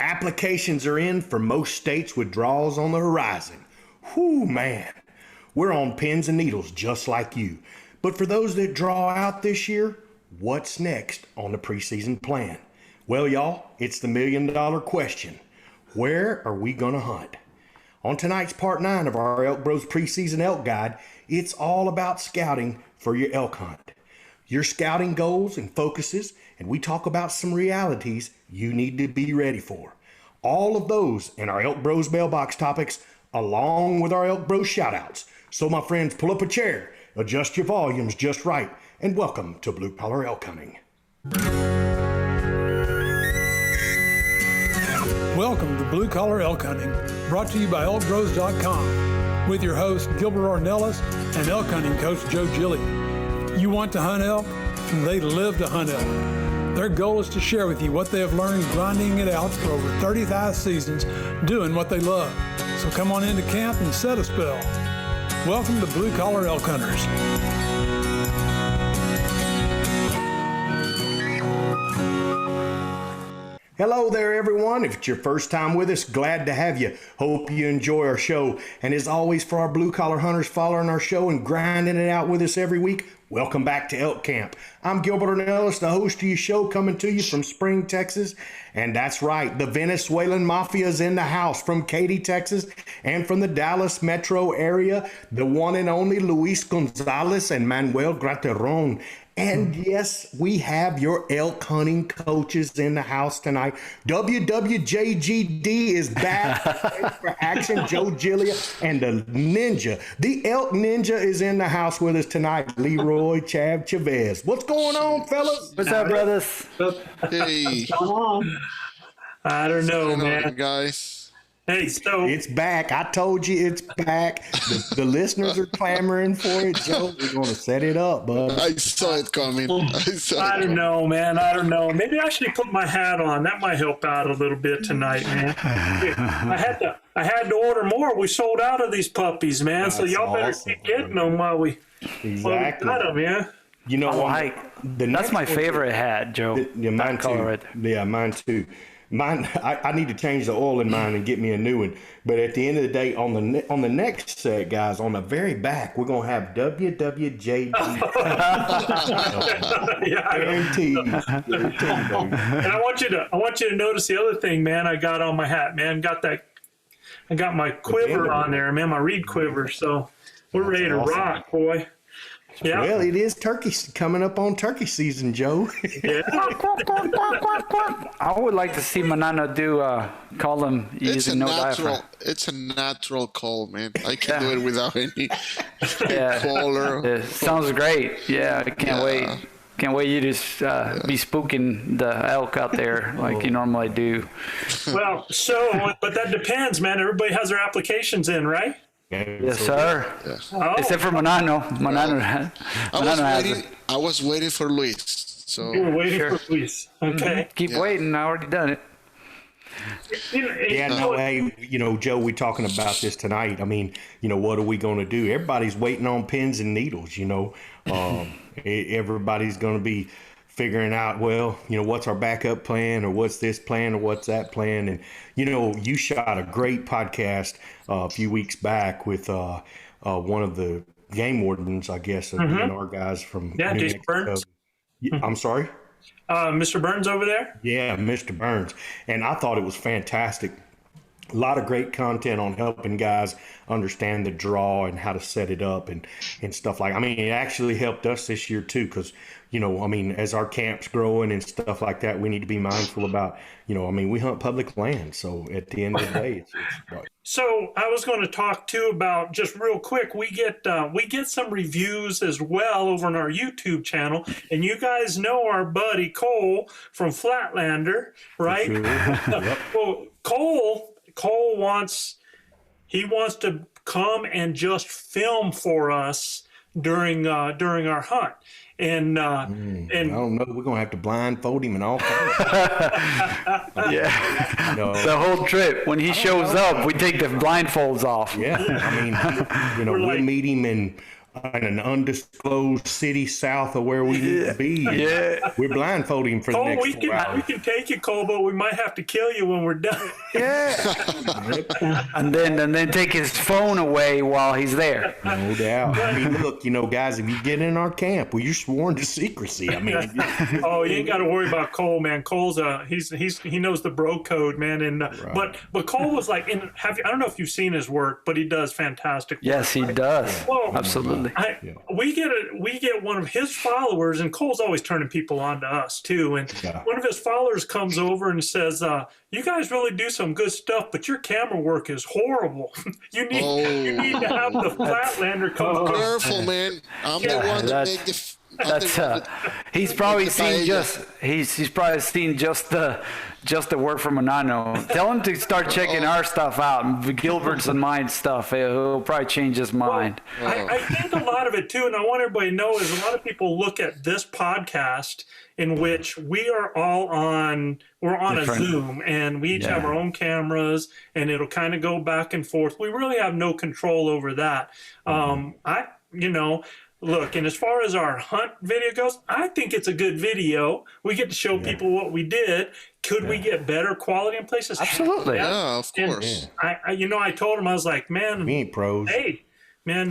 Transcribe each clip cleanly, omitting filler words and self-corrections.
Applications are in for most states with draws on the horizon. Whew, man. We're on pins and needles just like you. But for those that draw out this year, what's next on the preseason plan? Well, y'all, it's the $1 million question. Where are we going to hunt? On tonight's part 9 of our ElkBros Preseason Elk Guide, it's all about scouting for your elk hunt. Your scouting goals and focuses, and we talk about some realities you need to be ready for. All of those in our ElkBros mailbox topics, along with our ElkBros shoutouts. So my friends, pull up a chair, adjust your volumes just right, and welcome to Blue Collar Elk Hunting. Welcome to Blue Collar Elk Hunting, brought to you by ElkBros.com, with your host Gilbert Ornelas and elk hunting coach Joe Gilliam. You want to hunt elk, and they live to hunt elk. Their goal is to share with you what they have learned grinding it out for over 35 seasons, doing what they love. So come on into camp and set a spell. Welcome to Blue Collar Elk Hunters. Hello there, everyone. If it's your first time with us, glad to have you. Hope you enjoy our show. And as always, for our blue collar hunters following our show and grinding it out with us every week, welcome back to Elk Camp. I'm Gilbert Ornelas, the host of your show, coming to you from Spring, Texas. And that's right, the Venezuelan Mafia is in the house from Katy, Texas, and from the Dallas metro area, the one and only Luis Gonzalez and Manuel Graterón. And yes, we have your elk hunting coaches in the house tonight. WWJGD is back for action. Joe Gillia and the Ninja. The Elk Ninja is in the house with us tonight. Leroy Chav Chavez. What's going on, fellas? What's up, brothers? Hey. I don't know, man. Guys. Hey, so it's back. I told you it's back. The listeners are clamoring for it, Joe. We're going to set it up, bud. I saw it coming. I don't know, man. I don't know. Maybe I should put my hat on. That might help out a little bit tonight, man. I had to order more. We sold out of these puppies, man. That's so y'all better keep getting them while we got them, yeah. You know, that's my favorite hat, Joe. Mine too. Right there. Yeah, mine too. Mine, I need to change the oil in mine and get me a new one. But at the end of the day, on the next set, guys, on the very back, we're gonna have WWJD. Guaranteed. And I want you to notice the other thing, man. I got on my hat, man. I got my quiver on there, man. My reed quiver. So we're ready to rock, boy. Yeah. Well, it is coming up on turkey season, Joe. Yeah. I would like to see Manano call them using no diaphragm. It's a natural call, man. I can do it without any caller. It sounds great. Yeah, I can't wait. Can't wait you just be spooking the elk out there like you normally do. Well, but that depends, man. Everybody has their applications in, right? Yes, sir. Yes. Oh. Except for Manano. I was waiting for Luis. So You were waiting for Luis. Okay. Keep waiting. I already done it. Hey, Joe, we're talking about this tonight. I mean, what are we going to do? Everybody's waiting on pins and needles, everybody's going to be figuring out, what's our backup plan, or what's this plan, or what's that plan. And, you shot a great podcast a few weeks back with one of the game wardens, I guess, of our guys from New Jason Mexico. Burns. I'm sorry? Mr. Burns over there? Yeah, Mr. Burns. And I thought it was fantastic. A lot of great content on helping guys understand the draw and how to set it up and stuff like. I mean, it actually helped us this year too, because as our camp's growing and stuff like that, we need to be mindful about. We hunt public land, so at the end of the day, it's So I was going to talk too about, just real quick, we get some reviews as well over on our YouTube channel, and you guys know our buddy Cole from Flatlander, right? Sure. Yep. Well, Cole wants to come and just film for us during our hunt. And I don't know. We're gonna have to blindfold him and all kinds. The whole trip. When he shows up, we take the blindfolds off. Yeah, we'll meet him in in an undisclosed city south of where we need to be. Yeah. We're blindfolding him for the Cole, next we 4 can hours. take you, Cole, but we might have to kill you when we're done. Yeah. and then take his phone away while he's there. No doubt. I mean, look, guys, if you get in our camp, well, you're sworn to secrecy. I mean, Oh, you ain't got to worry about Cole, man. Cole's he knows the bro code, man. And but Cole was like, I don't know if you've seen his work, but he does fantastic work. Yes, he does. Well, Absolutely. We get one of his followers, and Cole's always turning people on to us too. And one of his followers comes over and says, "You guys really do some good stuff, but your camera work is horrible. you need to have the Flatlander come." Careful, man. I'm the one that made the. He's probably seen he's probably seen just the work from Manano. Tell him to start checking our stuff out, Gilbert's and mine stuff. He'll probably change his mind. Well, I think a lot of it too, and I want everybody to know, is a lot of people look at this podcast in which we are all on a Zoom, and we each have our own cameras, and it'll kind of go back and forth. We really have no control over that. Look, and as far as our hunt video goes, I think it's a good video. We get to show people what we did. Could we get better quality in places? Absolutely. Yeah, of course. And I told him, I was like, man, we ain't pros. Hey, man,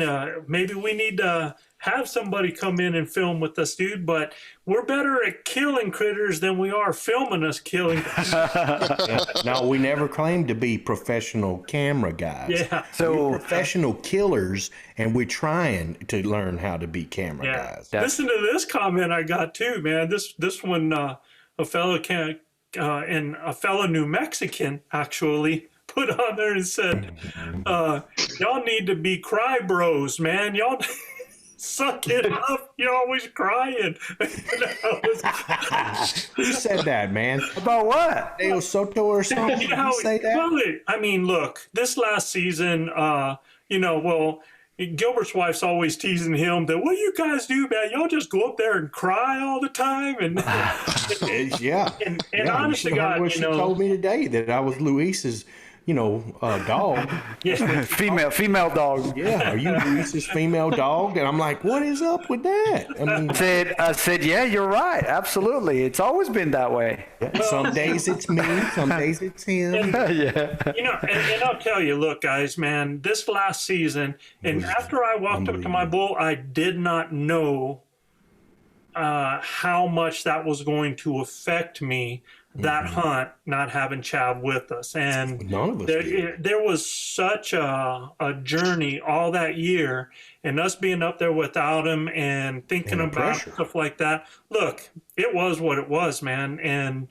maybe we need to have somebody come in and film with us, dude. But we're better at killing critters than we are filming us killing. No, we never claimed to be professional camera guys. Yeah. So we're professional killers, and we're trying to learn how to be camera guys. Listen to this comment I got too, man. This one, a fellow New Mexican actually put on there and said, "Y'all need to be cry bros, man. Y'all." Suck it up. You're always crying. Who said that, man? About what? Dale Soto or something? Did you say that? Well, I mean, look, this last season, Gilbert's wife's always teasing him that, what do you guys do, man? Y'all just go up there and cry all the time? And and honest to God, what she told me today, that I was Luis's dog. Yeah. Female dog. Yeah, are you Luis's female dog? And I'm like, what is up with that? I mean, I said, yeah, you're right. Absolutely. It's always been that way. Some days it's me, some days it's him. And I'll tell you, look, guys, man, this last season, and after I walked up to my bull, I did not know how much that was going to affect me. That hunt, not having Chav with us, and none of us there was such a journey all that year, and us being up there without him and thinking about stuff like that. Look, it was what it was, man, and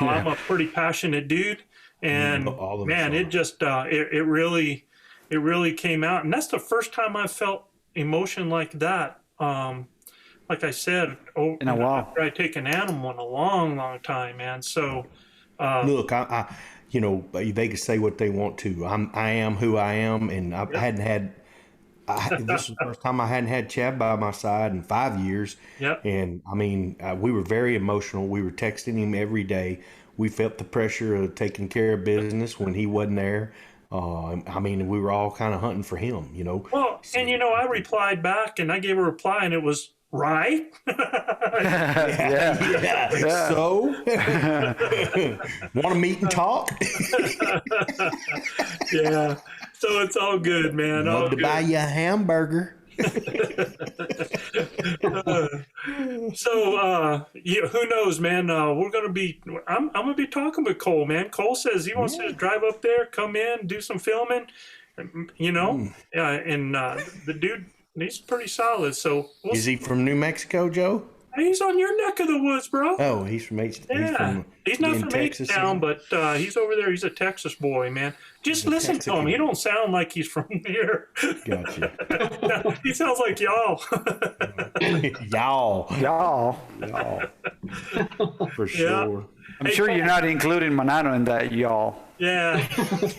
I'm a pretty passionate dude, and man, it just it really came out, and that's the first time I felt emotion like that. Like I said, in a while, after I take an animal in a long, long time, man. So, look, I they can say what they want to. I am who I am, and I hadn't had. This is the first time I hadn't had Chav by my side in 5 years. Yep. And I mean, we were very emotional. We were texting him every day. We felt the pressure of taking care of business when he wasn't there. I mean, we were all kind of hunting for him, Well, and I replied back, and I gave a reply, and it was. Right? Yeah. So, want to meet and talk? Yeah. So it's all good, man. Love to buy you a hamburger. Who knows, man? We're gonna be. I'm gonna be talking with Cole, man. Cole says he wants to drive up there, come in, do some filming. And the dude. He's pretty solid. So is he from New Mexico, Joe? He's on your neck of the woods, bro. Oh, he's from H. Yeah, he's not from H-Town, but he's over there. He's a Texas boy, man. Just listen to him. He don't sound like he's from here. Gotcha. He sounds like y'all. Y'all. For sure. I'm sure you're not including Manano in that, y'all. Yeah.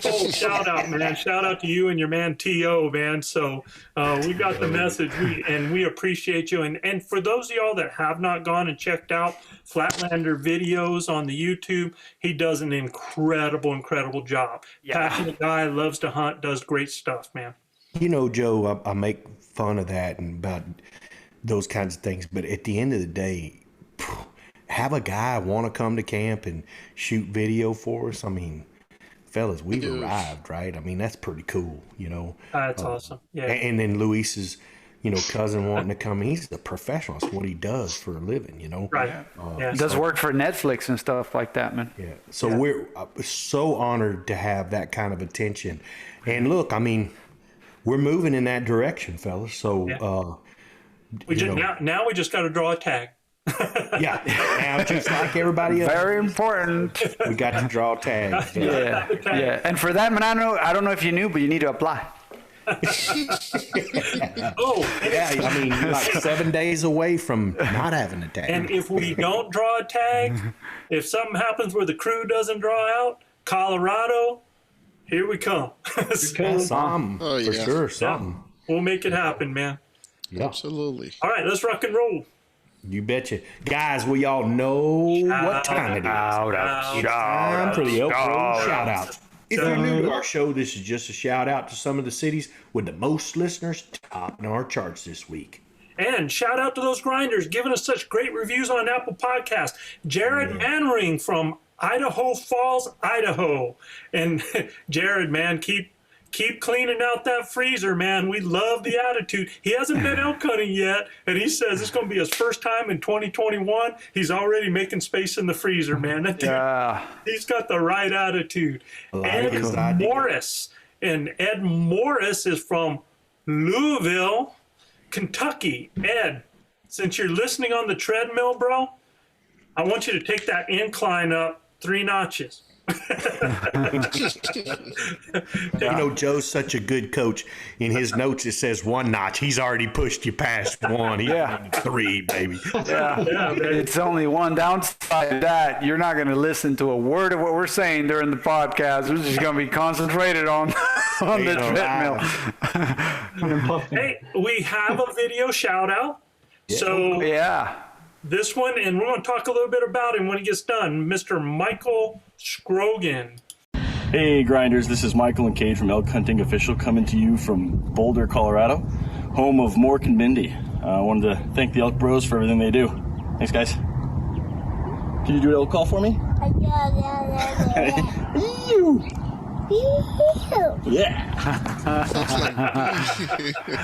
Oh, shout out, man. Shout out to you and your man T.O., man. So we got the message, we appreciate you. And for those of y'all that have not gone and checked out Flatlander videos on the YouTube, he does an incredible job. Yeah. Passionate guy, loves to hunt, does great stuff, man. You know, Joe, I make fun of that and about those kinds of things, but at the end of the day, have a guy want to come to camp and shoot video for us. I mean, fellas, we've arrived, right? I mean, that's pretty cool, you know. That's awesome. Yeah. And then Luis's, you know, cousin wanting to come. He's a professional. That's what he does for a living, you know. Right. He does work for Netflix and stuff like that, man. Yeah. So we're so honored to have that kind of attention. And look, I mean, we're moving in that direction, fellas. So now we just got to draw a tag. yeah, now just like everybody else, Very important. we got to draw tags. Yeah. Yeah. And for that, man, I don't know if you knew, but you need to apply. Yeah, I mean, you're like 7 days away from not having a tag. And if we don't draw a tag, if something happens where the crew doesn't draw out, Colorado, here we come. Something, for sure, something. We'll make it happen, man. Yeah. Absolutely. All right, let's rock and roll. You betcha. Guys, we all know what time it is. Time for the Elk Bros shout out. If you're new to our show, this is just a shout out to some of the cities with the most listeners topping our charts this week. And shout out to those grinders giving us such great reviews on Apple Podcast. Jared Manring from Idaho Falls, Idaho. And Jared, man, keep cleaning out that freezer, man. We love the attitude. He hasn't been elk hunting yet, and he says it's going to be his first time in 2021. He's already making space in the freezer, man. He's got the right attitude. Ed Morris. And Ed Morris is from Louisville, Kentucky. Ed, since you're listening on the treadmill, bro, I want you to take that incline up 3 notches. You know, Joe's such a good coach. In his notes, it says 1 notch. He's already pushed you past 1. He's 3, baby. It's only one downside to that. You're not going to listen to a word of what we're saying during the podcast. We're just going to be concentrated on the treadmill. Hey, we have a video shout out. So this one, and we're going to talk a little bit about him when he gets done. Mr. Michael Scrogan. Hey grinders, this is Michael and Cade from Elk Hunting Official coming to you from Boulder, Colorado, home of Mork and Mindy. I wanted to thank the Elk Bros for everything they do. Thanks, guys. Can you do an elk call for me? Yeah.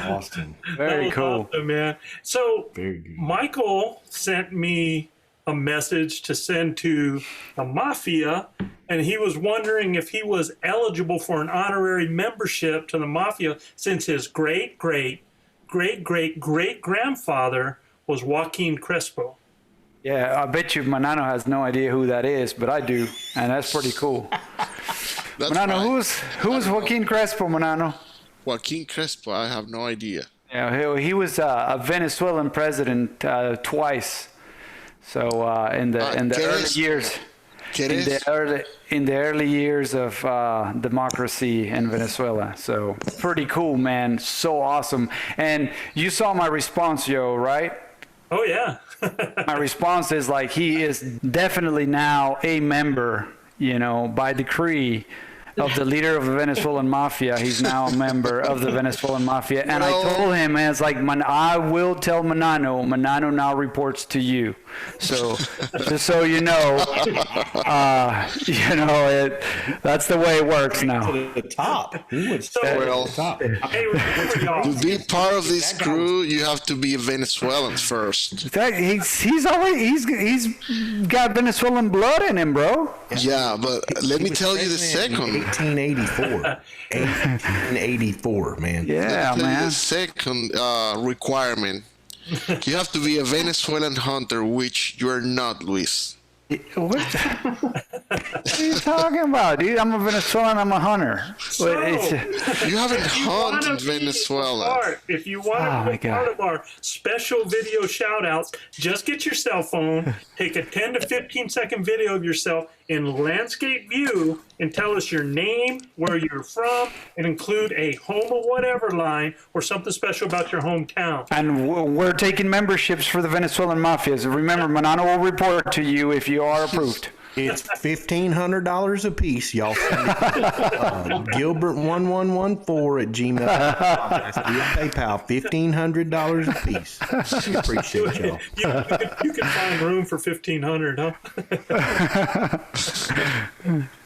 Awesome. Very cool. Awesome, man. So Very good. Michael sent me a message to send to the Mafia, and he was wondering if he was eligible for an honorary membership to the Mafia since his great-great-great-great-grandfather was Joaquin Crespo. Yeah, I bet you Manano has no idea who that is, but I do, and that's pretty cool. Manano, who was Joaquin Crespo, Manano? Joaquin Crespo, I have no idea. Yeah, he was a Venezuelan president twice. So in the early years, in the early years of democracy in Venezuela. So pretty cool, man. So awesome. And you saw my response, Joe, right? Oh yeah. My response is like, he is definitely now a member, you know, by decree of the leader of the Venezuelan mafia. He's now a member of the Venezuelan mafia. And I told him, man, it's like, I will tell Manano now reports to you. So just so you know, that's the way it works now. To the top. He would stay So- at Well, the top. Hey, remember, y'all. to be part of this crew, you have to be a Venezuelan first. He's got Venezuelan blood in him, bro. Yeah, but let me tell you the second. 1884. 1884, man. Yeah, Let me tell you man. the second requirement. You have to be a Venezuelan hunter, which you are not, Luis. What are you talking about, dude? I'm a Venezuelan. I'm a hunter. So, You haven't hunted wanna be Venezuela. part- If you want Oh, to my be God. part of our special video shout outs, just get your cell phone, take a 10 to 15 second video of yourself in landscape view, and tell us your name, where you're from, and include a home of whatever line or something special about your hometown. And we're taking memberships for the Venezuelan mafias. Remember, Manano will report to you if you are approved. It's $1,500 a piece, y'all. Gilbert1114 at gmail.com. PayPal, $1,500 a piece. Appreciate y'all. You can find room for 1,500, huh?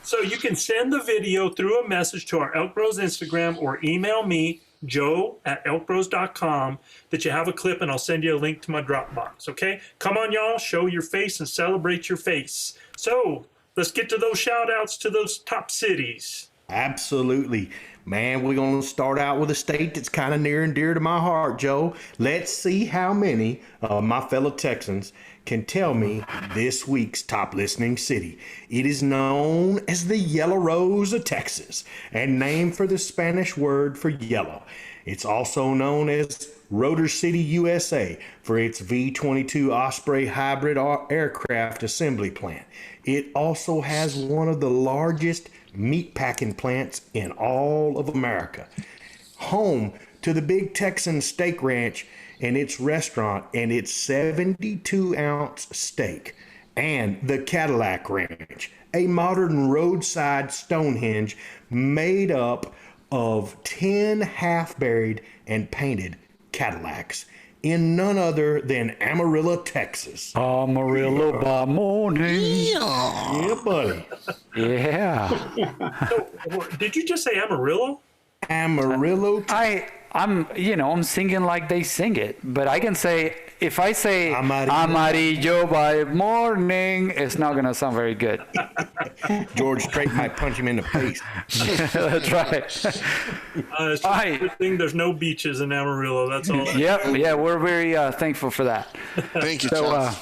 So you can send the video through a message to our ElkBros Instagram or email me, joe@elkbros.com, that you have a clip, and I'll send you a link to my Dropbox, okay? Come on, y'all. Show your face and celebrate your face. So let's get to those shout-outs to those top cities. Absolutely. Man, we're going to start out with a state that's kind of near and dear to my heart, Joe. Let's see how many of my fellow Texans can tell me this week's top listening city. It is known as the Yellow Rose of Texas and named for the Spanish word for yellow. It's also known as Rotor City, USA for its V-22 Osprey hybrid aircraft assembly plant. It also has one of the largest meatpacking plants in all of America. Home to the Big Texan Steak Ranch and its restaurant and its 72-ounce steak. And the Cadillac Ranch, a modern roadside Stonehenge made up of 10 half-buried and painted Cadillacs in none other than Amarillo, Texas. Amarillo by morning. Yeah, buddy. Yeah. So, did you just say Amarillo? Amarillo. I'm singing like they sing it, but I can say, if I say Amarillo by morning, it's not going to sound very good. George Strait might punch him in the face. That's right. It's just a good thing there's no beaches in Amarillo. That's all. Yep. Yeah, we're very thankful for that. Thank you, So, Charles.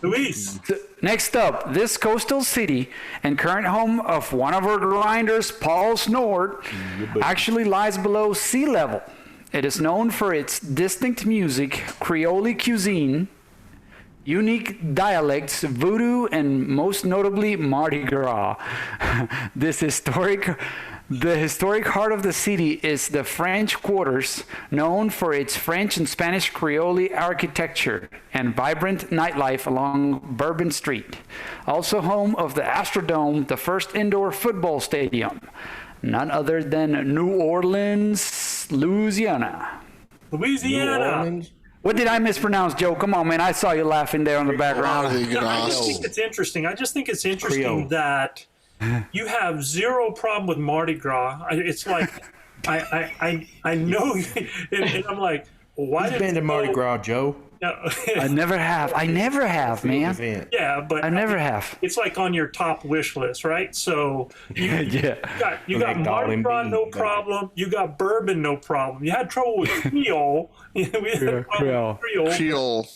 Luis. next up, this coastal city and current home of one of our grinders, Paul Snort, actually lies below sea level. It is known for its distinct music, Creole cuisine, unique dialects, voodoo, and most notably Mardi Gras. The historic heart of the city is the French Quarters, known for its French and Spanish Creole architecture and vibrant nightlife along Bourbon Street. Also home of the Astrodome, the first indoor football stadium, none other than New Orleans, Louisiana. Louisiana. What did I mispronounce, Joe? Come on, man. I saw you laughing there in the background. I just think it's interesting. Creole. That you have zero problem with Mardi Gras. It's like I know, and I'm like, why? You've been to Mardi Gras, Joe? No. I never have, man. Event. Yeah, but I never have. It's like on your top wish list, right? So you got Mardi Gras, no problem. You got bourbon, no problem. You had trouble with Creole. We had trouble with Creole.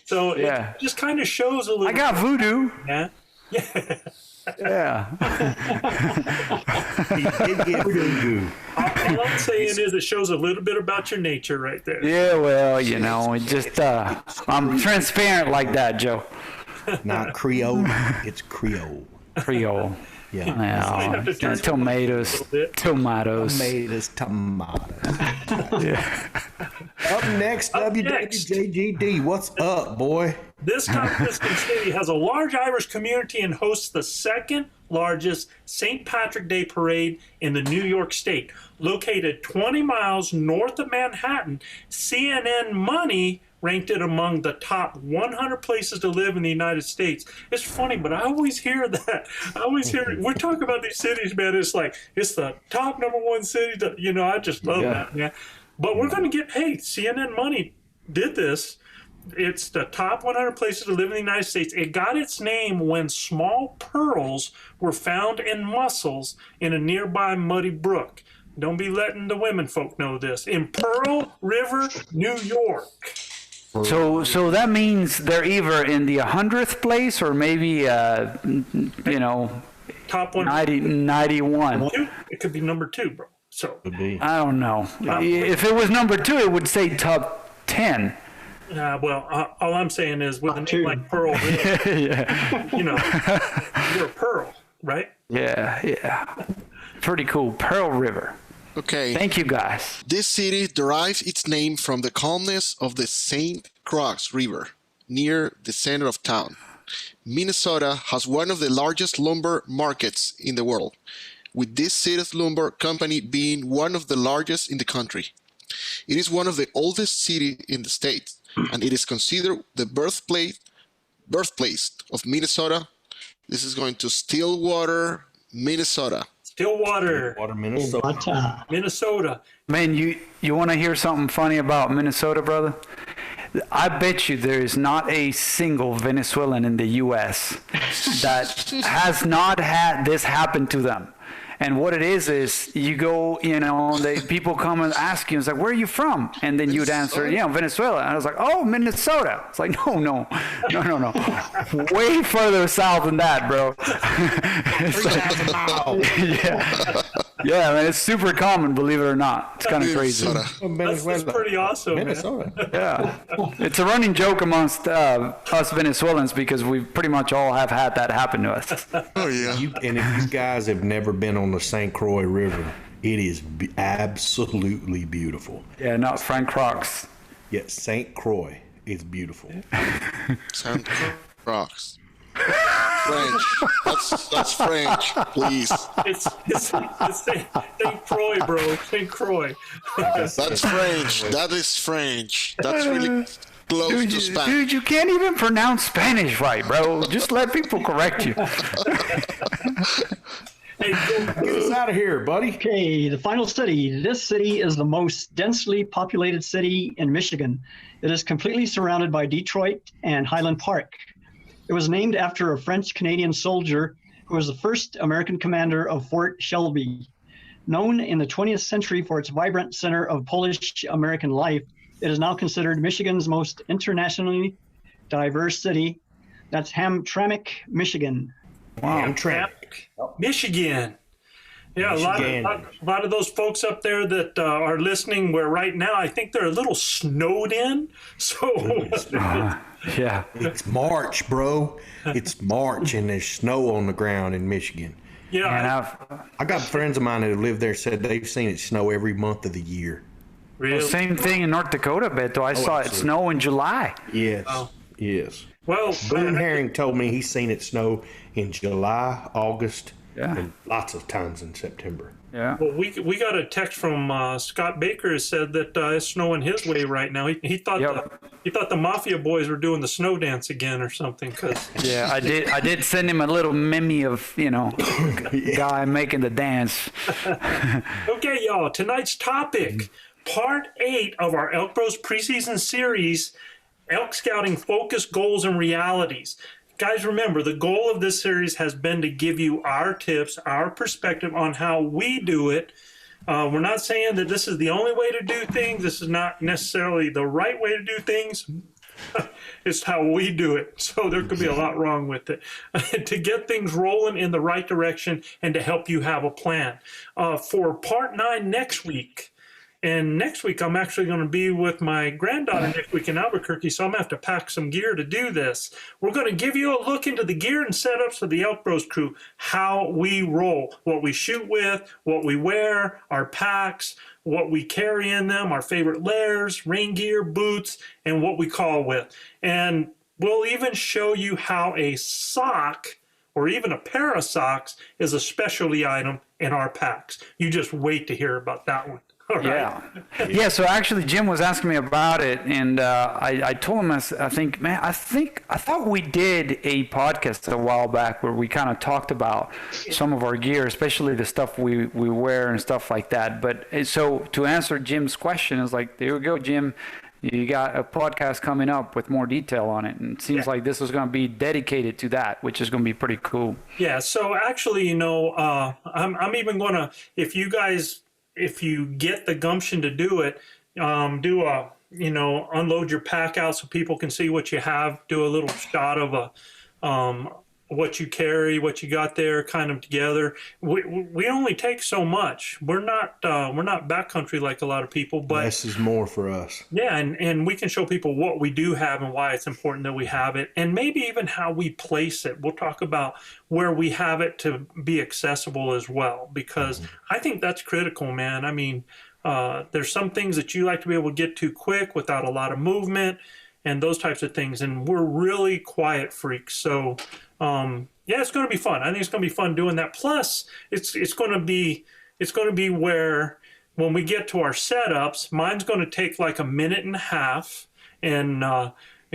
So Yeah. it just kind of shows a little. I got voodoo. Yeah. Yeah. He did get voodoo. All I'm saying is it shows a little bit about your nature right there. Yeah, well, it just, I'm transparent like that, Joe. Not Creole, it's Creole. Creole. Yeah. Yeah, tomatoes. Tomatoes. Up next, WWJGD. What's up, boy? This Conquisting City has a large Irish community and hosts the second largest St. Patrick Day parade in the New York State. Located 20 miles north of Manhattan, CNN Money ranked it among the top 100 places to live in the United States. It's funny, but I always hear that. We're talking about these cities, man. It's like, it's the top #1 city. I just love that, man. But we're going to get, CNN Money did this. It's the top 100 places to live in the United States. It got its name when small pearls were found in mussels in a nearby muddy brook. Don't be letting the women folk know this. In Pearl River, New York. So that means they're either in the 100th place or maybe, Top 91. It could be number 2, bro. So I don't know. If it was number 2, it would say top 10. all I'm saying is with a name like Pearl River, you're a pearl, right? Yeah. Pretty cool. Pearl River. Okay. Thank you, guys. This city derives its name from the calmness of the St. Croix River near the center of town. Minnesota has one of the largest lumber markets in the world, with this Citrus Lumber Company being one of the largest in the country. It is one of the oldest cities in the state, and it is considered the birthplace of Minnesota. This is going to Stillwater, Minnesota. Stillwater, Minnesota. Minnesota. Man, you want to hear something funny about Minnesota, brother? I bet you there is not a single Venezuelan in the U.S. that has not had this happen to them. And what it is you go, people come and ask you, it's like, where are you from? And then you'd answer, Venezuela. And I was like, oh, Minnesota. It's like, no. Way further south than that, bro. Yeah, man, it's super common, believe it or not. It's kind of crazy. That's pretty awesome, Minnesota. Man. Yeah. It's a running joke amongst us Venezuelans because we pretty much all have had that happen to us. Oh, yeah. And if you guys have never been on the St. Croix River, it is absolutely beautiful. Yeah, not Frank Crocs. Yes, St. Croix is beautiful. St. Croix. French. That's French, please. It's St. Croix, bro. St. Croix. That's French. That is French. That's really close to Spanish. Dude, you can't even pronounce Spanish right, bro. Just let people correct you. Hey, Get us out of here, buddy. Okay, the final city. This city is the most densely populated city in Michigan. It is completely surrounded by Detroit and Highland Park. It was named after a French-Canadian soldier who was the first American commander of Fort Shelby. Known in the 20th century for its vibrant center of Polish-American life, it is now considered Michigan's most internationally diverse city. That's Hamtramck, Michigan. Wow, Hamtramck. Michigan. Yeah, Michigan. a lot of those folks up there that are listening, where right now I think they're a little snowed in. So Yeah. It's March, bro. It's March, and there's snow on the ground in Michigan. yeah, I got friends of mine that live there said they've seen it snow every month of the year. really. Same thing in North Dakota, Beto. I saw it absolutely. snow in July. Yes, Oh. yes. Well, Boone Herring told me he's seen it snow in July, August, Yeah. and lots of times in September. Yeah. well, we got a text from Scott Baker who said that it's snowing his way right now. He thought he thought the Mafia boys were doing the snow dance again or something. Cause Yeah, I did send him a little meme of, guy making the dance. Okay, y'all, tonight's topic, part 8 of our ElkBros preseason series, Elk Scouting Focus, Goals, and Realities. Guys, remember, the goal of this series has been to give you our tips, our perspective on how we do it. We're not saying that this is the only way to do things. This is not necessarily the right way to do things. It's how we do it. So there could be a lot wrong with it. To get things rolling in the right direction and to help you have a plan. For part 9 next week, and next week I'm actually going to be with my granddaughter next week in Albuquerque, so I'm going to have to pack some gear to do this. We're going to give you a look into the gear and setups of the ElkBros crew, how we roll, what we shoot with, what we wear, our packs, what we carry in them, our favorite layers, rain gear, boots, and what we call with. And we'll even show you how a sock or even a pair of socks is a specialty item in our packs. You just wait to hear about that one. All right. Yeah. So actually, Jim was asking me about it, and I told him, I thought we did a podcast a while back where we kind of talked about some of our gear, especially the stuff we wear and stuff like that. But so to answer Jim's question, is like, there we go, Jim. You got a podcast coming up with more detail on it, and it seems like this is going to be dedicated to that, which is going to be pretty cool. Yeah. So actually, I'm even going to, if you get the gumption to do it, unload your pack out so people can see what you have, do a little shot of what you carry, what you got there, kind of together. We only take so much. We're not backcountry like a lot of people, but Less is more for us. yeah, and we can show people what we do have and why it's important that we have it, and maybe even how we place it. We'll talk about where we have it to be accessible as well, because I think that's critical, man. I mean, there's some things that you like to be able to get to quick without a lot of movement, and those types of things. And we're really quiet freaks. So, yeah, it's going to be fun. I think it's going to be fun doing that. Plus, it's going to be where when we get to our setups, mine's going to take like a minute and a half, and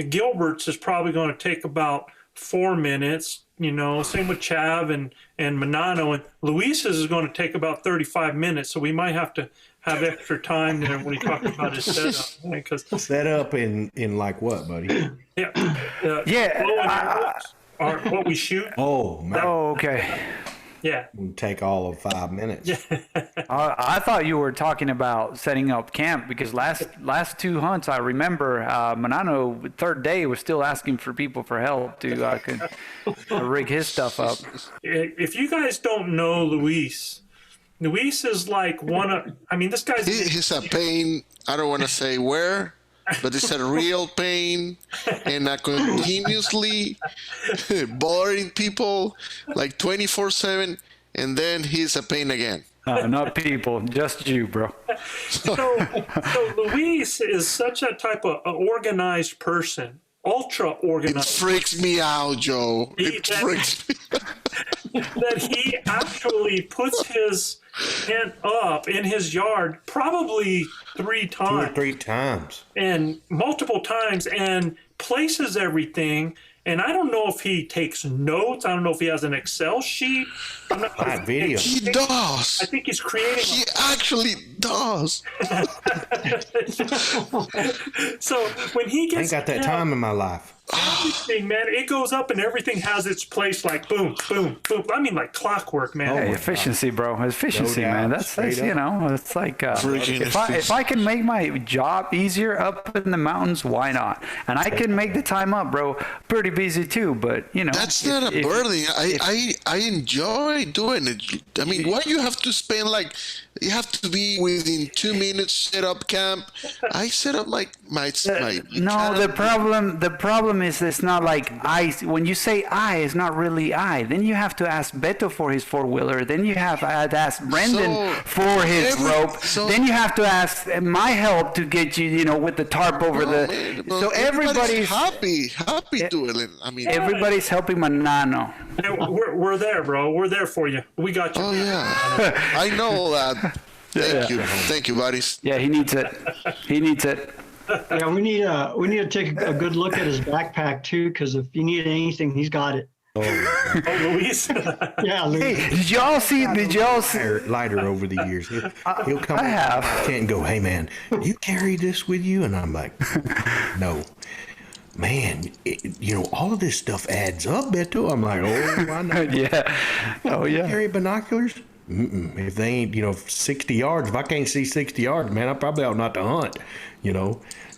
Gilbert's is probably going to take about 4 minutes. You know, same with Chav and Manano, and Luis's is going to take about 35 minutes. So we might have to have extra time there when he talks about his setup. Because Set up in like what, buddy? or what we shoot. Oh, man. Oh, okay. Yeah. It'll take all of 5 minutes. I thought you were talking about setting up camp, because last 2 hunts I remember Manano third day was still asking for people for help to rig his stuff up. If you guys don't know Luis is like this guy's He's a pain. I don't want to say where, but it's a real pain, and a continuously bothering people like 24/7, and then he's a pain again. Not people, just you, bro. so Luis is such a type of organized person, ultra It organized, freaks me out, Joe. It freaks me out. that he actually puts his tent up in his yard probably 3 2 or times 3 times. and multiple times, and places everything. And I don't know if he takes notes. I don't know if he has an Excel sheet. I'm not Live video. He does. I think he's creating. He actually does. So when he I ain't gets got that time in my life. everything, man, it goes up and everything has its place, like boom, boom, boom. I mean, like clockwork, man. Hey, efficiency, bro. Efficiency, No doubt. man. That's Straight you up. know, it's like Freaking if I can make my job easier up in the mountains, why not? And I can make the time up, bro. Pretty busy too, but you know. That's not a burden. I enjoy doing it. I mean, why you have to spend like, you have to be within 2 minutes set up camp. I set up my No, camp. the problem is it's not like I. When you say I, it's not really I. Then you have to ask Beto for his 4-wheeler. Then you have to ask Brendan So, for his rope. so- Then you have to ask my help to get you, with the tarp over the. Man, So everybody's happy doing it. I mean, everybody's helping Manano. Hey, we're there, bro. We're there for you. We got you. oh yeah, I know that. Thank you, buddies. Yeah, he needs it. He needs it. Yeah, we need to take a good look at his backpack too, because if you need anything, he's got it. Oh, Luis. Yeah, Hey, did y'all see? Lighter over the years. He'll come I have. and go, "Hey man, you carry this with you?" And I'm like, "No, man. All of this stuff adds up, Beto." I'm like, "Oh, I know." Yeah. Oh yeah. Carry binoculars? If they ain't 60 yards, if I can't see 60 yards, man, I probably ought not to hunt.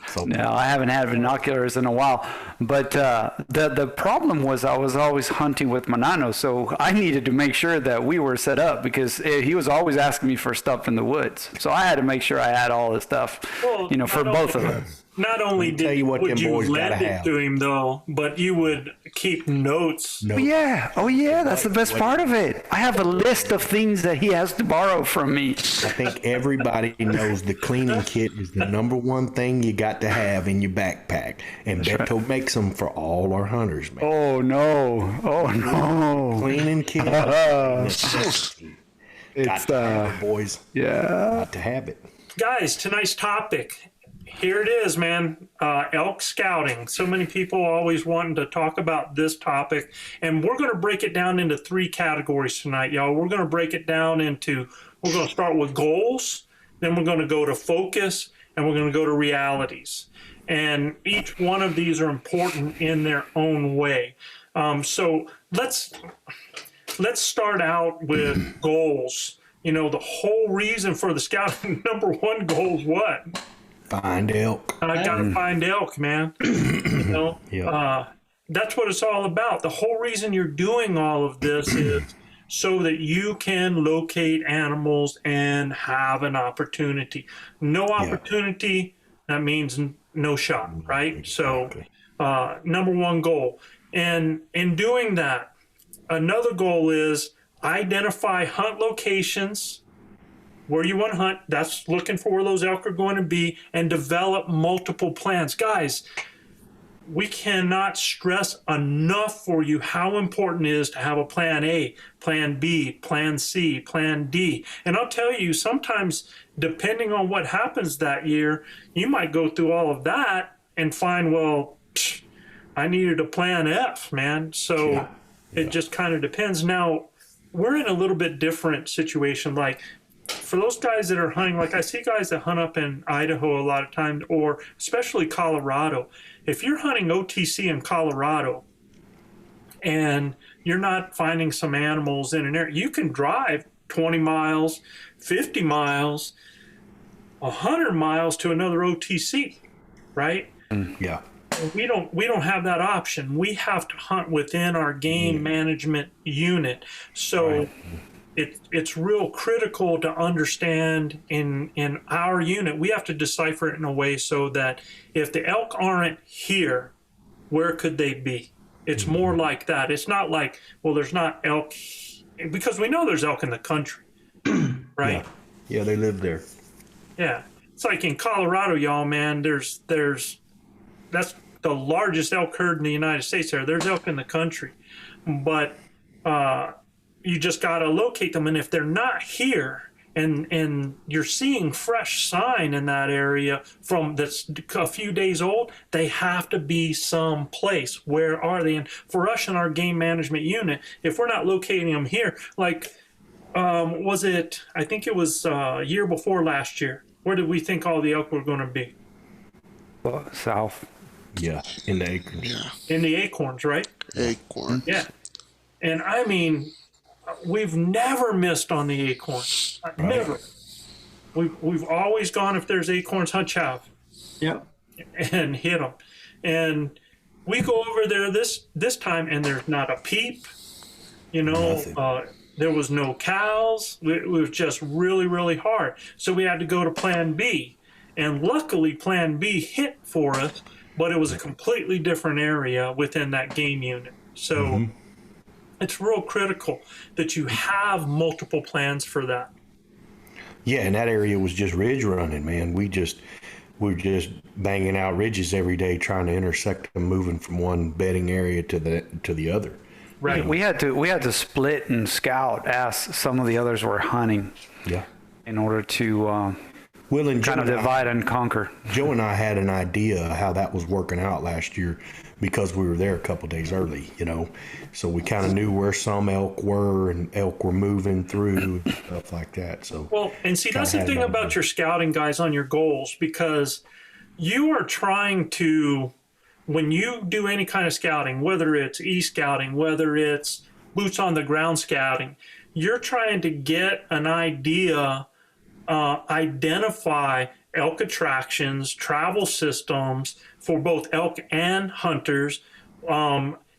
So No, I haven't had binoculars in a while. But the problem was I was always hunting with Manano, so I needed to make sure that we were set up, because he was always asking me for stuff in the woods. So I had to make sure I had all the stuff, Well, for both of them. Not only tell you what would them you boys lend gotta it have. to him, though, but you would keep notes. no. Oh yeah, that's the best part of it. I have a list of things that he has to borrow from me. I think everybody knows the cleaning kit is the number one thing you got to have in your backpack. And Beto makes them for all our hunters, man. Oh no. Cleaning kit. It's boys. yeah. Got to have it. Guys, tonight's topic. Here it is, man. Elk scouting. So many people always wanting to talk about this topic. And we're going to break it down into 3 categories tonight, y'all. We're going to break it down into, we're going to start with goals, then we're going to go to focus, and we're going to go to realities. And each one of these are important in their own way. So let's start out with goals. The whole reason for the scouting, number 1 goal is what? Find elk. I gotta find elk, man. That's what it's all about. The whole reason you're doing all of this is so that you can locate animals and have an opportunity. No opportunity, that means no shot, right? So, number 1 goal. And in doing that, another goal is identify hunt locations where you want to hunt. That's looking for where those elk are going to be, and develop multiple plans. Guys, we cannot stress enough for you how important it is to have a plan A, plan B, plan C, plan D. And I'll tell you, sometimes depending on what happens that year, you might go through all of that and find, well, I needed a plan F, man. So it just kind of depends. Now, we're in a little bit different situation. Like, for those guys that are hunting, like I see guys that hunt up in Idaho a lot of times, or especially Colorado. If you're hunting OTC in Colorado and you're not finding some animals in an area, you can drive 20 miles, 50 miles, 100 miles to another OTC, right? Yeah. We don't have that option. We have to hunt within our game management unit. So it's real critical to understand in our unit, we have to decipher it in a way so that if the elk aren't here, where could they be? It's more like that. It's not like, well, there's not elk, because we know there's elk in the country, right? Yeah, they live there. Yeah. It's like in Colorado, y'all, man, that's the largest elk herd in the United States there. There's elk in the country. But you just got to locate them. And if they're not here and you're seeing fresh sign in that area from that's a few days old, they have to be someplace. Where are they? And for us in our game management unit, if we're not locating them here, like, I think it was year before last year, where did we think all the elk were going to be? Well, south. Yeah, in the acorns. Yeah. In the acorns, right? Acorn. Yeah. And I mean, we've never missed on the acorns. Never. We've always gone, if there's acorns, hunt chav. Yep. And hit them. And we go over there this time, and there's not a peep. You know, there was no cows. It was just really, really hard. So we had to go to plan B. And luckily, plan B hit for us, but it was a completely different area within that game unit. So it's real critical that you have multiple plans for that. Yeah, and that area was just ridge running, man. We're just banging out ridges every day, trying to intersect them, moving from one bedding area to the other. Right. We had to split and scout as some of the others were hunting. Yeah. In order to Will and kind of divide and conquer. Joe and I had an idea how that was working out last year because we were there a couple days early, you know. So we kind of knew where some elk were and elk were moving through and stuff like that. So well, and see, that's the thing about your scouting, guys, on your goals, because you are trying to, when you do any kind of scouting, whether it's e-scouting, whether it's boots on the ground scouting, you're trying to get an idea, identify elk attractions, travel systems for both elk and hunters.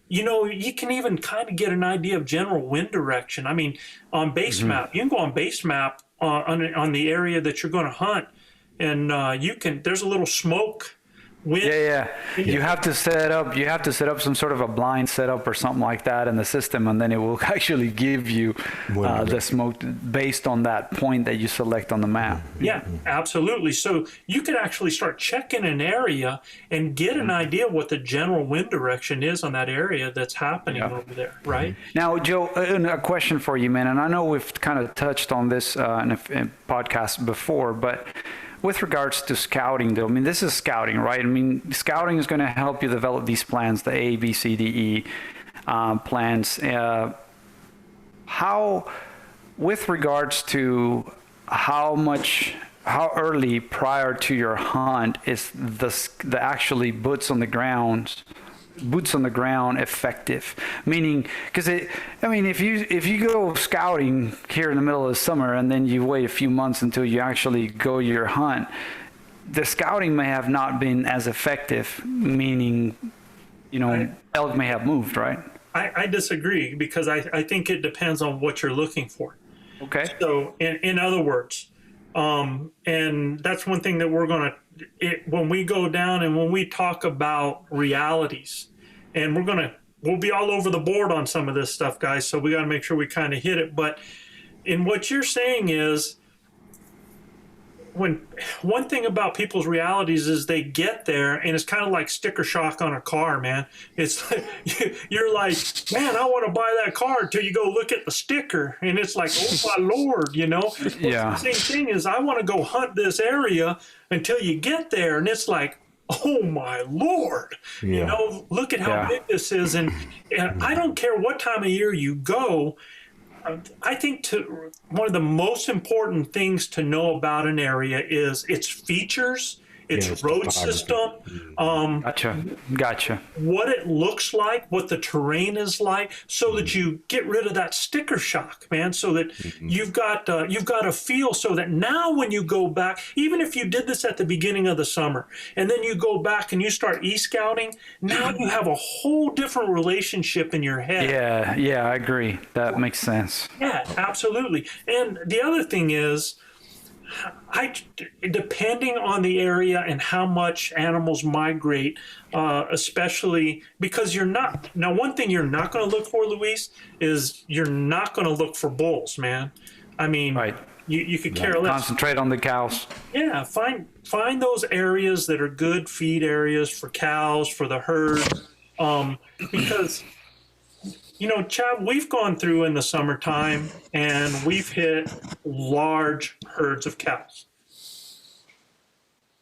You know, you can even kind of get an idea of general wind direction. I mean, on base map, you can go on base map on the area that you're going to hunt, and there's a little smoke. Yeah. You have to set up some sort of a blind setup or something like that in the system, and then it will actually give you the smoke based on that point that you select on the map. Yeah, absolutely. So you could actually start checking an area and get an idea what the general wind direction is on that area that's happening over there, right? Now, Joe, a question for you, man, and I know we've kind of touched on this in a podcast before, but with regards to scouting, though, I mean, this is scouting, right? I mean, scouting is going to help you develop these plans, the A, B, C, D, E plans. How, with regards to how early prior to your hunt is the actually boots on the ground effective? Meaning, because if you go scouting here in the middle of the summer and then you wait a few months until you actually go your hunt, the scouting may have not been as effective, meaning, elk may have moved, right? I disagree, because I think it depends on what you're looking for. Okay. So in other words, and that's one thing that we're going to, when we go down and when we talk about realities, and we'll be all over the board on some of this stuff, guys, so we got to make sure we kind of hit it. But in what you're saying is, one thing about people's realities is they get there and it's kind of like sticker shock on a car, man. It's like, you're like, man, I want to buy that car until you go look at the sticker and it's like, oh my Lord, you know? Yeah. The same thing is I want to go hunt this area until you get there and it's like, oh my Lord, you know, look at how big this is. And I don't care what time of year you go. I think one of the most important things to know about an area is its features, its road system, Gotcha. what it looks like, what the terrain is like, so that you get rid of that sticker shock, man. So that you've got a feel, so that now when you go back, even if you did this at the beginning of the summer, and then you go back and you start e-scouting, now you have a whole different relationship in your head. Yeah, I agree. That makes sense. Yeah, absolutely. And the other thing is, depending on the area and how much animals migrate, especially because one thing you're not going to look for, Luis, is you're not going to look for bulls, man. I mean, Right. you could care less. Concentrate on the cows. Yeah, find those areas that are good feed areas for cows, for the herd, because, you know, Chad, we've gone through in the summertime and we've hit large herds of cows.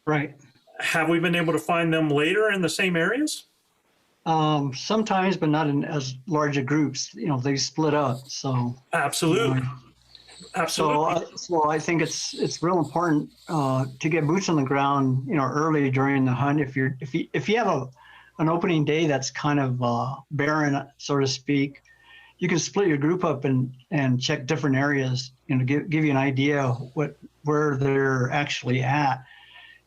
Right. Have we been able to find them later in the same areas? Sometimes, but not in as large a groups. You know, they split up. So Absolutely. Absolutely. So I think it's real important to get boots on the ground, you know, early during the hunt. If you have an opening day that's kind of barren, so to speak, you can split your group up and check different areas, you know, give you an idea where they're actually at.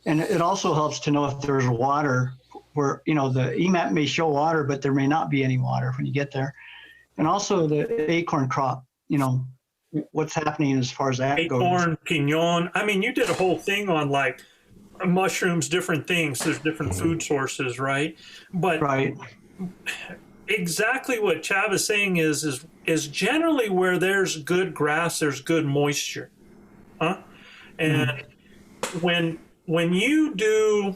And it also helps to know if there's water, where, you know, the EMAP may show water, but there may not be any water when you get there. And also the acorn crop, you know, what's happening as far as that goes. Acorn, pinon. I mean, you did a whole thing on like mushrooms, different things. There's different food sources, right? But Right. exactly what Chav is saying is generally where there's good grass, there's good moisture, huh? And when you do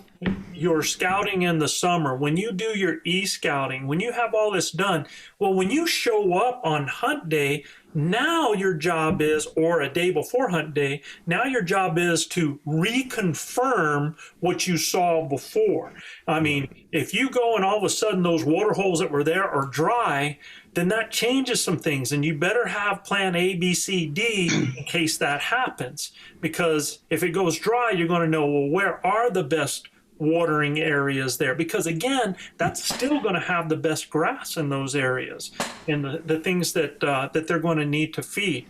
your scouting in the summer, when you do your e-scouting, when you have all this done, well, when you show up on hunt day, now your job is, or a day before hunt day, now your job is to reconfirm what you saw before. I mean, if you go and all of a sudden those water holes that were there are dry, then that changes some things, and you better have plan A, B, C, D in case that happens. Because if it goes dry, you're going to know, well, where are the best watering areas there? Because again, that's still going to have the best grass in those areas and the things that they're going to need to feed.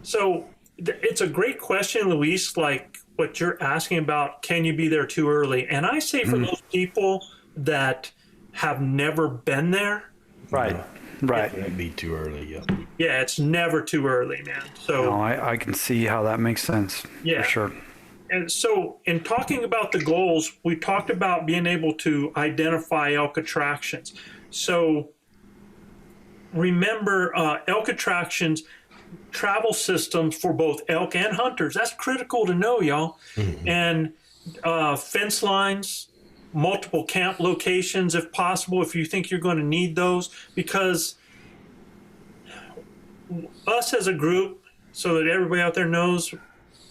So it's a great question, Luis, like what you're asking about, can you be there too early? And I say for those people that have never been there, Right. That'd be too early. yeah, it's never too early, man. So No, I can see how that makes sense. Yeah. For sure. And so in talking about the goals, we talked about being able to identify elk attractions. So remember, elk attractions, travel systems for both elk and hunters. That's critical to know, y'all. And fence lines, multiple camp locations if possible, if you think you're going to need those, because us as a group, so that everybody out there knows,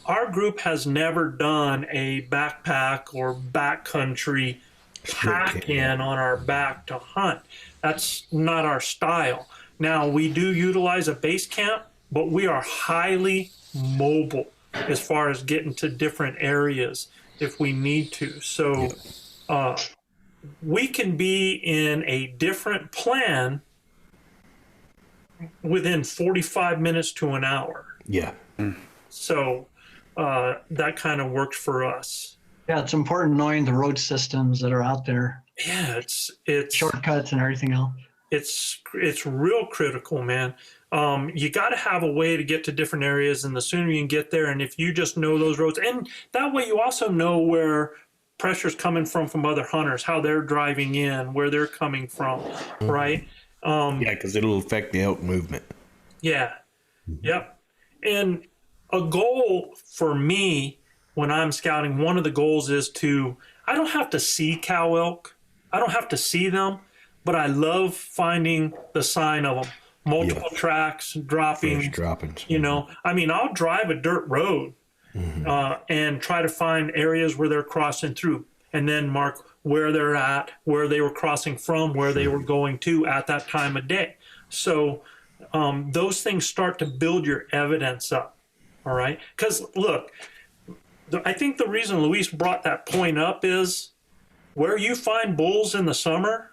our group has never done a backpack or backcountry pack in on our back to hunt. That's not our style. Now, we do utilize a base camp, but we are highly mobile as far as getting to different areas if we need to. So we can be in a different plan within 45 minutes to an hour. Yeah. So that kind of works for us. Yeah, it's important knowing the road systems that are out there, Yeah, it's shortcuts and everything else. it's real critical, man. You got to have a way to get to different areas, and the sooner you can get there, and if you just know those roads, and that way you also know where pressure's coming from other hunters, how they're driving in, where they're coming from, right? Yeah, because it'll affect the elk movement. Yeah. Yep. And a goal for me when I'm scouting, one of the goals is I don't have to see cow elk. I don't have to see them, but I love finding the sign of them. Multiple tracks, droppings. Fresh droppings. I mean, I'll drive a dirt road and try to find areas where they're crossing through, and then mark where they're at, where they were crossing from, where they were going to at that time of day. So those things start to build your evidence up, all right? Because, look, I think the reason Luis brought that point up is where you find bulls in the summer,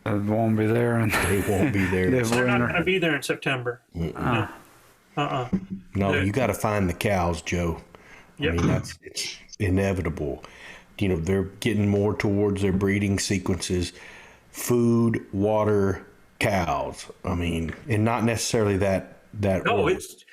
It won't be there. And They won't be there. they're not going to be there in September. No, you got to find the cows, Joe. Yep. I mean, it's inevitable. They're getting more towards their breeding sequences: food, water, cows. I mean, and not necessarily that. No, order. it's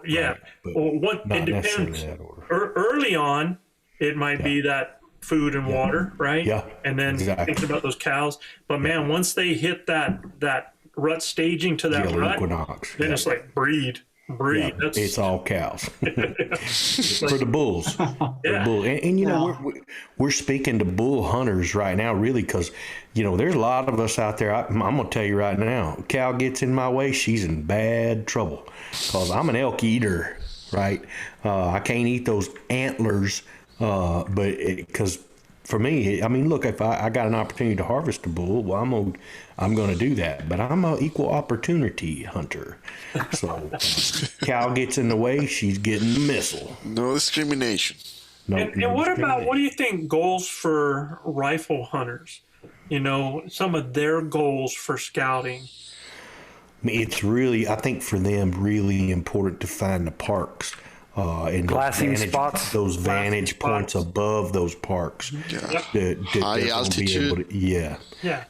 yeah. But Well, not it necessarily depends. that order. Early on, it might be that food and water, right? Yeah, And then exactly. thinking about those cows. But man, once they hit that rut staging to that Yellow rut, equinox. then it's like breed. Yeah, That's it's all cows for the bulls. For the Yeah. bulls. And we're speaking to bull hunters right now, really, because there's a lot of us out there. I'm gonna tell you right now, cow gets in my way, she's in bad trouble, because I'm an elk eater, right? I can't eat those antlers, but because for me, I mean, look, if I got an opportunity to harvest a bull, well, I'm gonna do that. But I'm an equal opportunity hunter, so cow gets in the way, she's getting the missile. No discrimination. No, and what do you think goals for rifle hunters? Some of their goals for scouting. It's really, I think, for them, really important to find the parks and Glassing vantage- spots. those Glassing vantage points spots. above those parks. Yeah. That High they're gonna be altitude. able to- yeah,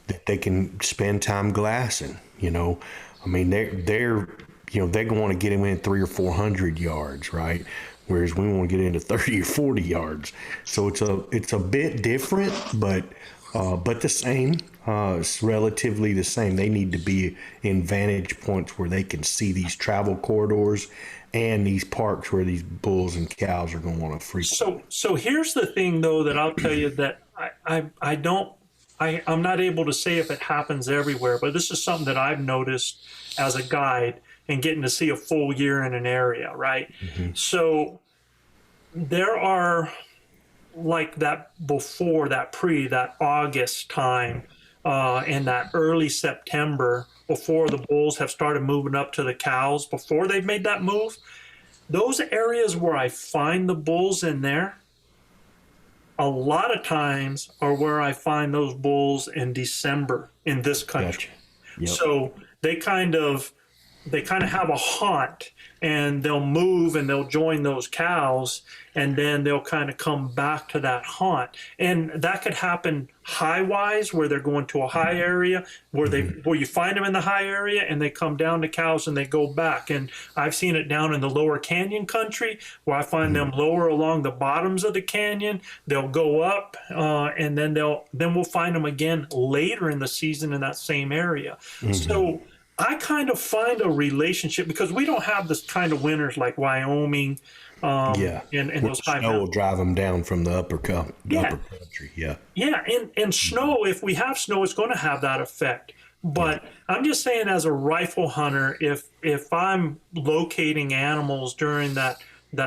that they can spend time glassing. I mean, they're they want to get him in 300 or 400 yards, right? Whereas we want to get into 30 or 40 yards. So it's a bit different, but the same. It's relatively the same. They need to be in vantage points where they can see these travel corridors and these parks where these bulls and cows are going to want to frequent. So here's the thing, though, that I'll tell you that I'm not able to say if it happens everywhere, but this is something that I've noticed as a guide and getting to see a full year in an area, right? Mm-hmm. So there are like that before that that August time and that early September, before the bulls have started moving up to the cows, before they've made that move, those areas where I find the bulls in there, a lot of times are where I find those bulls in December in this country. Gotcha. Yep. So they kind of have a haunt, and they'll move and they'll join those cows, and then they'll kind of come back to that haunt. And that could happen high-wise, where they're going to a high area, where you find them in the high area and they come down to cows and they go back. And I've seen it down in the lower canyon country, where I find them lower along the bottoms of the canyon. They'll go up and then we'll find them again later in the season in that same area. So I kind of find a relationship, because we don't have this kind of winters like Wyoming and those high Snow will mountains. drive them down from the upper country. Yeah. Yeah, and snow, if we have snow, it's going to have that effect. But I'm just saying, as a rifle hunter, if I'm locating animals during that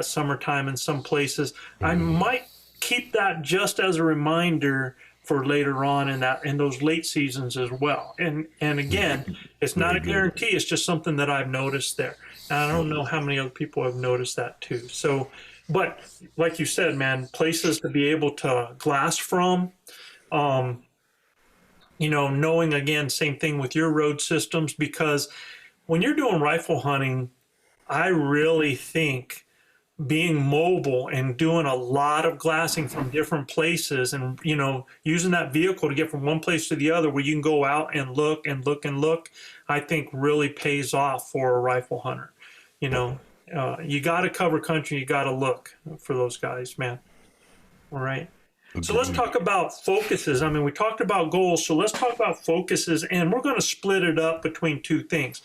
summertime in some places, I might keep that just as a reminder for later on in those late seasons as well. And again, it's not a guarantee. It's just something that I've noticed there. And I don't know how many other people have noticed that too. So, but like you said, man, places to be able to glass from, knowing, again, same thing with your road systems, because when you're doing rifle hunting, I really think being mobile and doing a lot of glassing from different places, and using that vehicle to get from one place to the other, where you can go out and look and look and look, I think really pays off for a rifle hunter. You got to cover country, you got to look for those guys, man. All right. So let's talk about focuses. I mean, we talked about goals, so let's talk about focuses, and we're going to split it up between two things.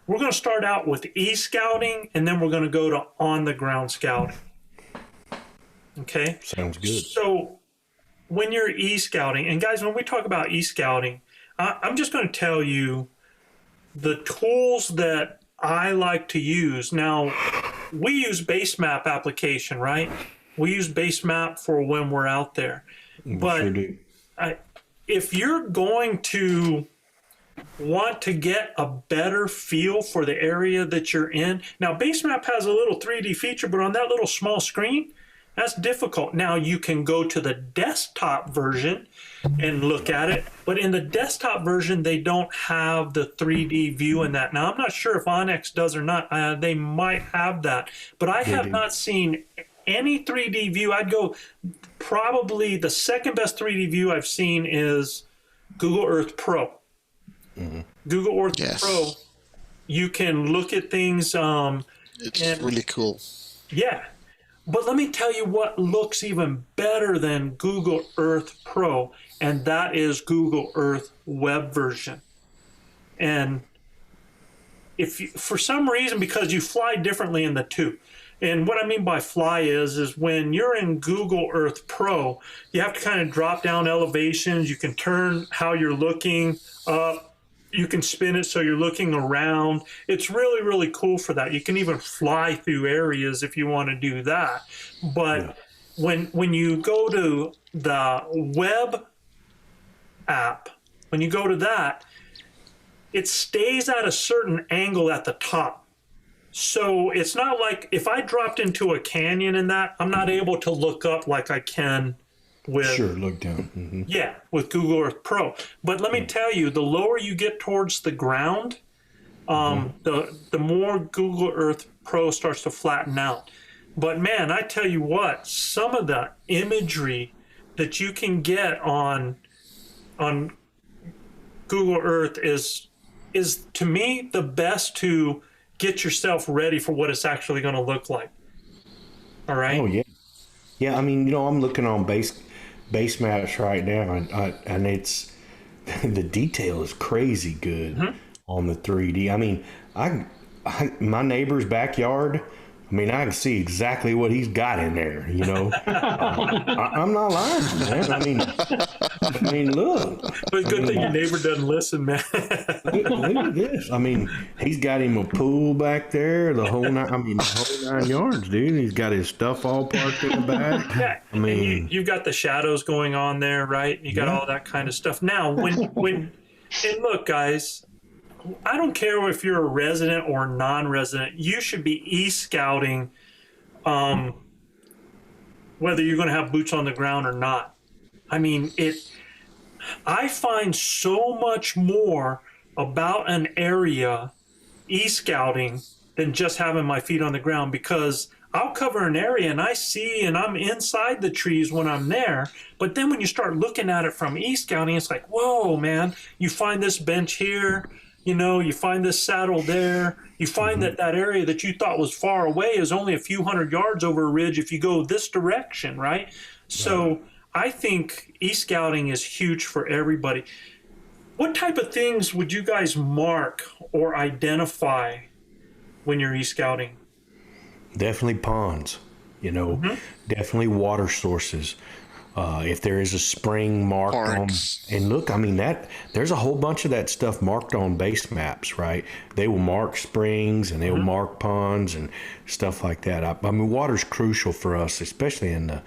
We're going to start out with e-scouting, and then we're going to go to on-the-ground scouting. Okay. Sounds good. So when you're e-scouting, and guys, when we talk about e-scouting, I'm just going to tell you the tools that I like to use. Now, we use base map application, right? We use base map for when we're out there. But sure do. if you're going to want to get a better feel for the area that you're in, now base map has a little 3D feature, but on that little small screen, that's difficult. Now you can go to the desktop version and look at it, but in the desktop version, they don't have the 3D view in that. Now I'm not sure if Onyx does or not. They might have that, but I have not seen any 3D view. I'd go probably the second best 3D view I've seen is Google Earth Pro. Google Earth Pro, you can look at things. It's really cool. Yeah. But let me tell you what looks even better than Google Earth Pro, and that is Google Earth web version. And if you, for some reason, because you fly differently in the two, and what I mean by fly is when you're in Google Earth Pro, you have to kind of drop down elevations. You can turn how you're looking up. You can spin it so you're looking around. It's really, really cool for that. You can even fly through areas if you want to do that. But when you go to the web app, when you go to that, it stays at a certain angle at the top. So it's not like if I dropped into a canyon in that, I'm not able to look up like I can with look down. with Google Earth Pro. But let me tell you, the lower you get towards the ground, the more Google Earth Pro starts to flatten out. But man, I tell you what, some of the imagery that you can get on Google Earth is to me the best to get yourself ready for what it's actually going to look like. All right. Oh yeah. Yeah, I mean, I'm looking on base maps right now, and it's the detail is crazy good on the 3D. I mean, my neighbor's backyard. I mean, I can see exactly what he's got in there. I'm not lying, man. I mean, look. But good thing your neighbor doesn't listen, man. Look at this. I mean, he's got him a pool back there, the whole 9 yards, dude. He's got his stuff all parked in the back. Yeah, I mean, you've got the shadows going on there, right? You got all that kind of stuff. Now, and look, guys, I don't care if you're a resident or non-resident. You should be e-scouting, whether you're going to have boots on the ground or not. I mean, I find so much more about an area e-scouting than just having my feet on the ground, because I'll cover an area and I see and I'm inside the trees when I'm there. But then when you start looking at it from e-scouting, it's like, whoa, man, you find this bench here. You find this saddle there. You find that area that you thought was far away is only a few hundred yards over a ridge if you go this direction, right? So I think e-scouting is huge for everybody. What type of things would you guys mark or identify when you're e-scouting? Definitely ponds, definitely water sources. If there is a spring marked on, and look, I mean there's a whole bunch of that stuff marked on base maps, right? They will mark springs and they will mark ponds and stuff like that. I mean, water's crucial for us, especially in the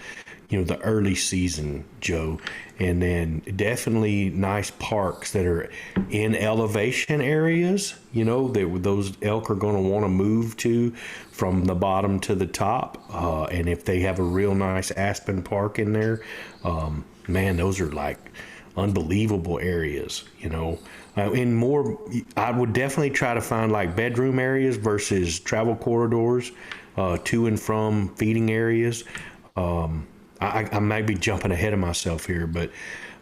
early season, Joe. And then definitely nice parks that are in elevation areas, that those elk are going to want to move to from the bottom to the top. And if they have a real nice aspen park in there, man, those are like unbelievable areas, and more, I would definitely try to find like bedroom areas versus travel corridors, to and from feeding areas. I might be jumping ahead of myself here, but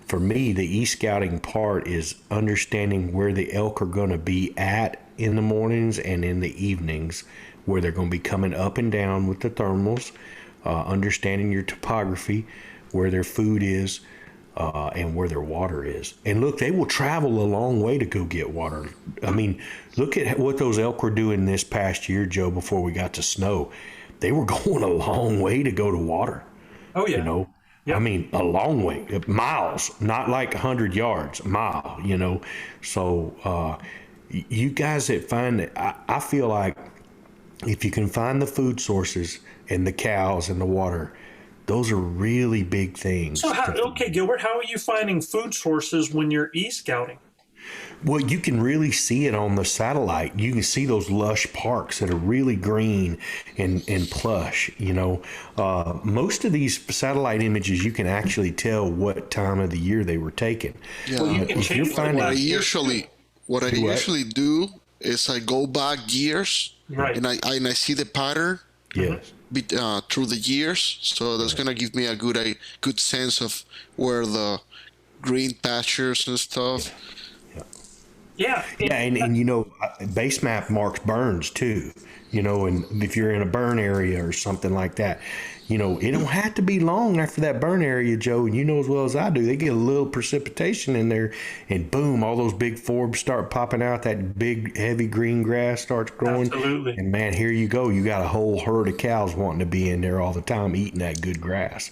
for me, the e-scouting part is understanding where the elk are going to be at in the mornings and in the evenings, where they're going to be coming up and down with the thermals, understanding your topography, where their food is, and where their water is. And look, they will travel a long way to go get water. I mean, look at what those elk were doing this past year, Joe, before we got to snow. They were going a long way to go to water. Oh yeah. You know, Yep. I mean, a long way, miles, not like 100 yards, a mile, you know. So, you guys that find it, I feel like if you can find the food sources and the cows and the water, those are really big things. So okay, Gilbert, how are you finding food sources when you're e-scouting? Well, you can really see it on the satellite. You can see those lush parks that are really green and plush. You know, most of these satellite images, you can actually tell what time of the year they were taken. Yeah. Well, you can If you're change finding, What I Do what? usually do is I go back years, Right. and I see the pattern yes, through the years. So that's gonna give me a good sense of where the green pastures and stuff. Yeah. yeah, and you know, base map marks burns too. You know, and if you're in a burn area or something like that, you know, it don't have to be long after that burn area, Joe. And you know as well as I do, they get a little precipitation in there, and boom, all those big forbs start popping out. That big, heavy green grass starts growing. Absolutely. And man, here you go. You got a whole herd of cows wanting to be in there all the time, eating that good grass.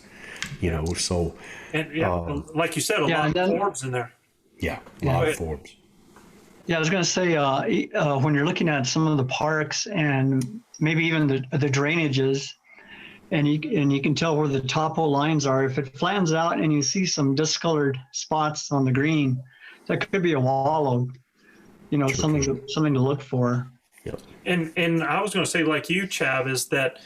You know, so And yeah, like you said, a lot of forbs in there. yeah, a lot of ahead. forbs. Yeah, I was going to say, when you're looking at some of the parks and maybe even the drainages, and you can tell where the topo lines are. If it flans out and you see some discolored spots on the green, that could be a wallow. You know, something to look for. Yep. And I was going to say, like you, Chav, is that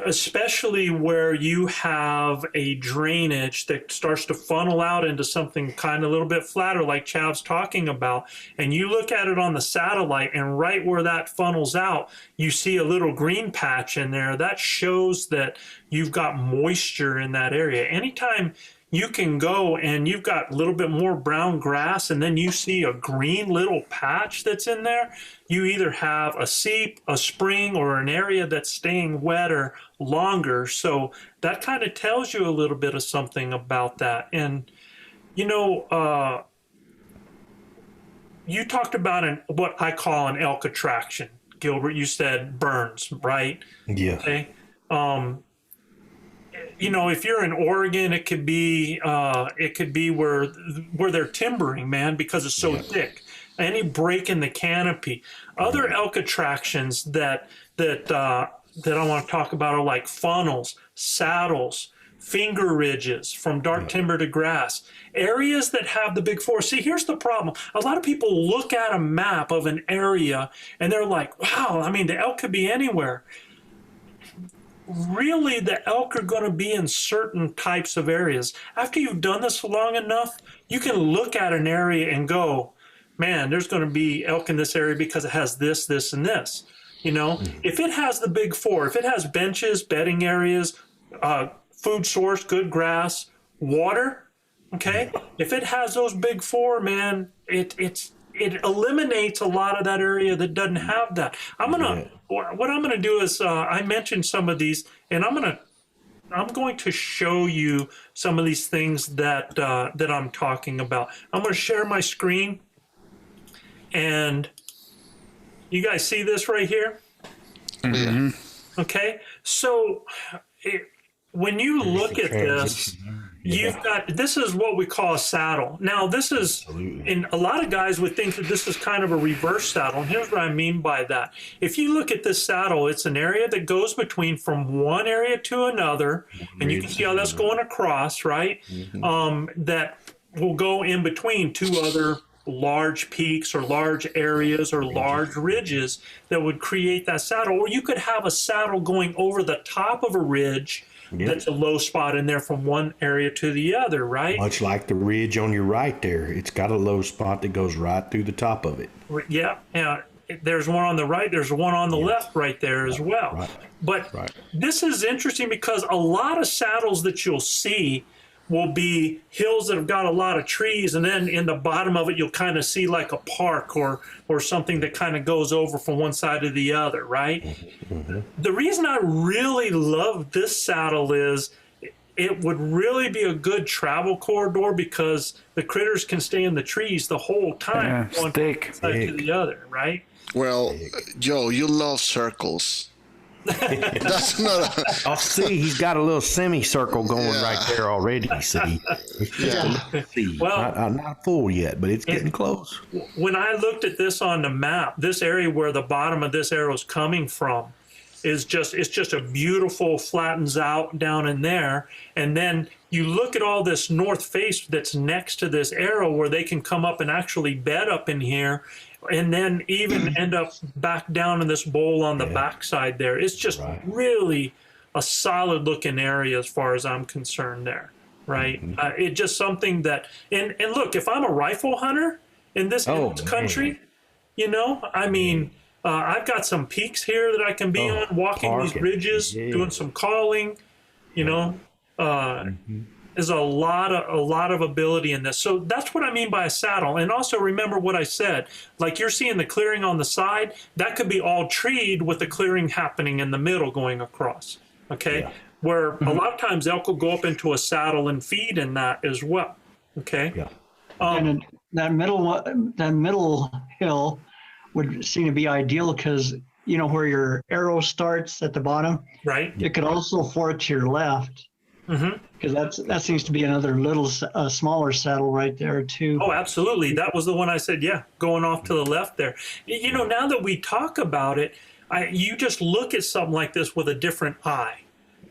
especially where you have a drainage that starts to funnel out into something kind of a little bit flatter, like Chav's talking about, and you look at it on the satellite, and right where that funnels out, you see a little green patch in there. That shows that you've got moisture in that area. Anytime you can go and you've got a little bit more brown grass and then you see a green little patch that's in there, you either have a seep, a spring, or an area that's staying wetter longer. So that kind of tells you a little bit of something about that. And, you know, you talked about what I call an elk attraction. Gilbert, you said burns, right? Yeah. Okay. You know, if you're in Oregon, it could be where they're timbering, man, because it's so thick. Any break in the canopy. Other elk attractions that I want to talk about are like funnels, saddles, finger ridges from dark timber to grass, areas that have the big four. See, here's the problem. A lot of people look at a map of an area and they're like, wow, I mean, the elk could be anywhere. Really, the elk are going to be in certain types of areas. After you've done this long enough, you can look at an area and go, man, there's going to be elk in this area because it has this, this, and this. You know, if it has the big four, if it has benches, bedding areas, food source, good grass, water, okay? If it has those big four, man, it eliminates a lot of that area that doesn't have that. What I'm gonna do is I mentioned some of these, and I'm going to show you some of these things that I'm talking about. I'm going to share my screen, and you guys see this right here? Mm-hmm. Okay, so when you look at this, you've got, this is what we call a saddle. Now, this is, and a lot of guys would think that this is kind of a reverse saddle. And here's what I mean by that. If you look at this saddle, it's an area that goes between from one area to another, and you can see how that's going across, right? That will go in between two other large peaks or large areas or large ridges that would create that saddle. Or you could have a saddle going over the top of a ridge. That's a low spot in there from one area to the other, right? Much like the ridge on your right there. It's got a low spot that goes right through the top of it. Yeah. There's one on the right. There's one on the left right there as well. Right. But this is interesting because a lot of saddles that you'll see will be hills that have got a lot of trees, and then in the bottom of it you'll kind of see like a park or something that kind of goes over from one side to the other, right? The reason I really love this saddle is it would really be a good travel corridor because the critters can stay in the trees the whole time, going from one side to the other, right? Well, Joe, you love circles. That's not a, Oh, see, he's got a little semicircle going Yeah. right there already. See, it's just a little seed. Well- not full yet, but it's getting close. When I looked at this on the map, this area where the bottom of this arrow is coming from is just, it's just a beautiful, flattens out down in there. And then you look at all this north face that's next to this arrow where they can come up and actually bed up in here and then even end up back down in this bowl on the backside there. It's just really a solid looking area as far as I'm concerned there, right? It just something that, and look, if I'm a rifle hunter in this country, you know, I mean, I've got some peaks here that I can be on, walking these ridges, doing some calling, you know, there's a lot of ability in this. So that's what I mean by a saddle. And also remember what I said, like you're seeing the clearing on the side, that could be all treed with the clearing happening in the middle going across. Okay. Where a lot of times elk will go up into a saddle and feed in that as well. Okay. Yeah. And that middle hill would seem to be ideal because, you know, where your arrow starts at the bottom, Right. it could also fort to your left. Because that seems to be another little smaller saddle right there too. Oh, absolutely. That was the one I said, yeah, going off to the left there. You know, now that we talk about it, you just look at something like this with a different eye.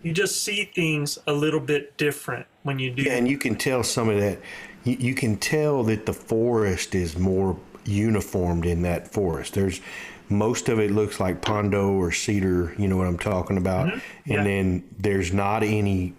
You just see things a little bit different when you do. Yeah, and you can tell some of that. You can tell that the forest is more uniformed in that forest. There's most of it looks like pondo or cedar. You know what I'm talking about. And then there's not any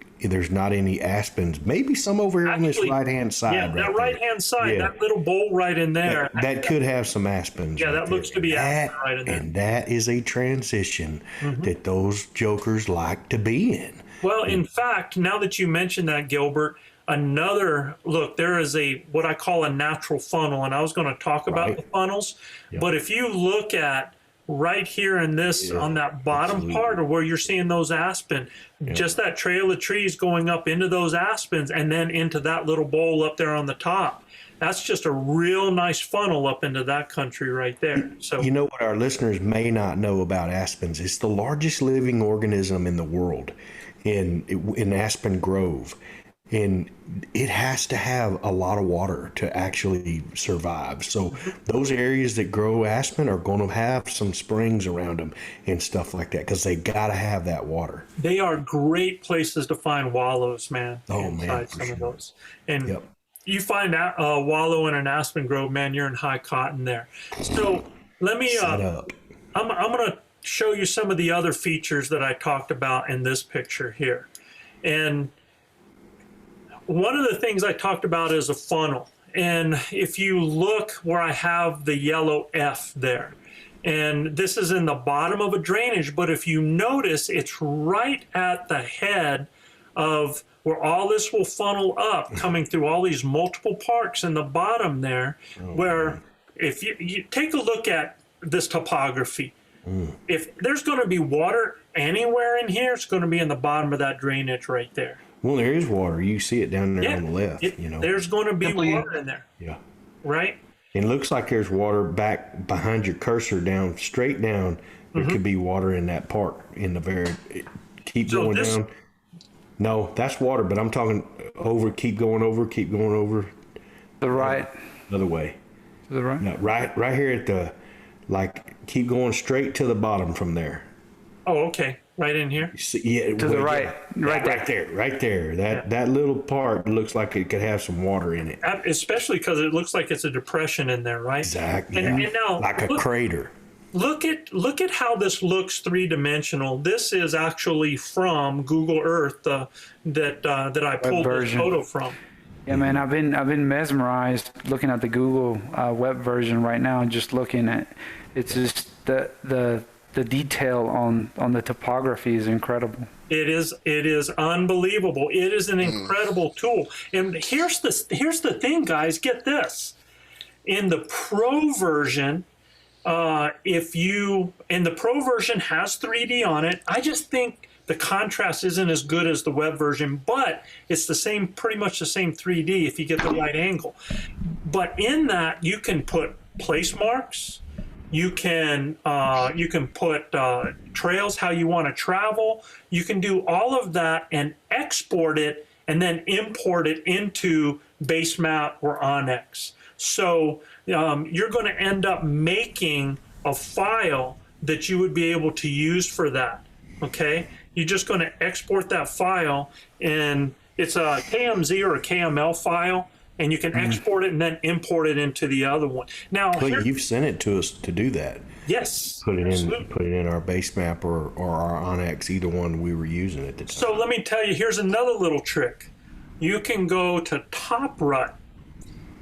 aspens. Maybe some over here on this right hand side. Yeah, that right hand side, that little bowl right in there. That could have some aspens. Yeah, right that looks there. to be aspen right in there. And that is a transition that those jokers like to be in. Well, in fact, now that you mentioned that, Gilbert, there is what I call a natural funnel, and I was going to talk about the funnels, but if you look at right here in this, on that bottom part of where you're seeing those aspen, just that trail of trees going up into those aspens and then into that little bowl up there on the top. That's just a real nice funnel up into that country right there. So you know what our listeners may not know about aspens? It's the largest living organism in the world in Aspen Grove. And it has to have a lot of water to actually survive. So those areas that grow aspen are going to have some springs around them and stuff like that because they got to have that water. They are great places to find wallows, man. Oh, man, Some of those. And you find a wallow in an aspen grove, man, you're in high cotton there. So let me, Set up. I'm going to show you some of the other features that I talked about in this picture here. And one of the things I talked about is a funnel. And if you look where I have the yellow F there, and this is in the bottom of a drainage, but if you notice, it's right at the head of where all this will funnel up, coming through all these multiple parks in the bottom there, where if you take a look at this topography, if there's going to be water anywhere in here, it's going to be in the bottom of that drainage right there. Well, there is water. You see it down there on the left. There's going to be water in there. Yeah. Right? It looks like there's water back behind your cursor down, straight down. There could be water in that park in the very, keep going down. No, that's water, but I'm talking over, keep going over. The right. Other way. To the right? No, right here at the, keep going straight to the bottom from there. Oh, okay. Right in here? Yeah, to the right. Right there. That little part looks like it could have some water in it. Especially because it looks like it's a depression in there, right? Exactly. And now, like a crater. Look at how this looks three-dimensional. This is actually from Google Earth that I pulled this photo from. Yeah, man, I've been mesmerized looking at the Google web version right now, and just looking at it's just the detail on the topography is incredible. It is unbelievable. It is an incredible tool. And here's the thing, guys. Get this. In the Pro version, the Pro version has 3D on it. I just think the contrast isn't as good as the web version, but it's pretty much the same 3D if you get the right angle. But in that, you can put place marks. You can put trails, how you want to travel. You can do all of that and export it and then import it into Basemap or Onyx. So you're going to end up making a file that you would be able to use for that. Okay, you're just going to export that file, and it's a KMZ or a KML file, and you can export it and then import it into the other one. Now, You've sent it to us to do that. Yes, Put it absolutely. in our Basemap or our Onyx, either one we were using at the time. So let me tell you, here's another little trick. You can go to TopRut,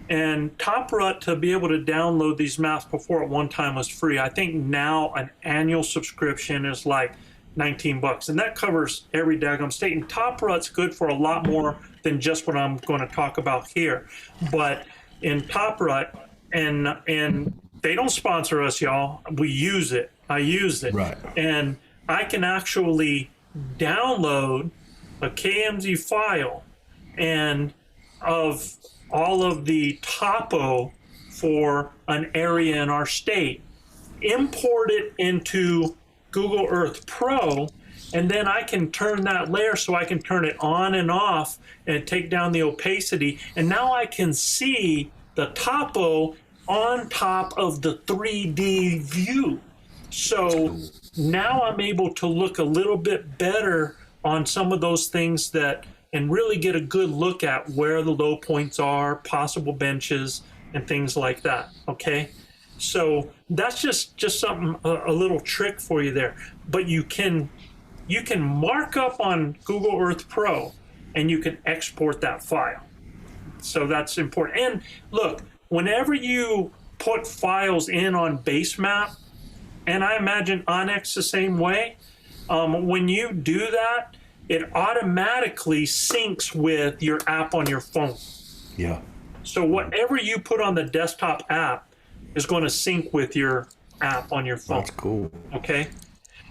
and TopRut, to be able to download these maps before at one time was free. I think now an annual subscription is like $19, and that covers every daggum state. And TopRut's good for a lot more than just what I'm going to talk about here. But in TopRut, and they don't sponsor us, y'all. We use it. I use it. Right. And I can actually download a KMZ file and of all of the topo for an area in our state, import it into Google Earth Pro, and then I can turn that layer so I can turn it on and off and take down the opacity. And now I can see the topo on top of the 3D view. So now I'm able to look a little bit better on some of those things and really get a good look at where the low points are, possible benches, and things like that. Okay. So that's just something, a little trick for you there. But you can mark up on Google Earth Pro, and you can export that file. So that's important. And look, whenever you put files in on Basemap, and I imagine Onyx the same way, when you do that, it automatically syncs with your app on your phone. Yeah. So whatever you put on the desktop app is going to sync with your app on your phone. That's cool. Okay.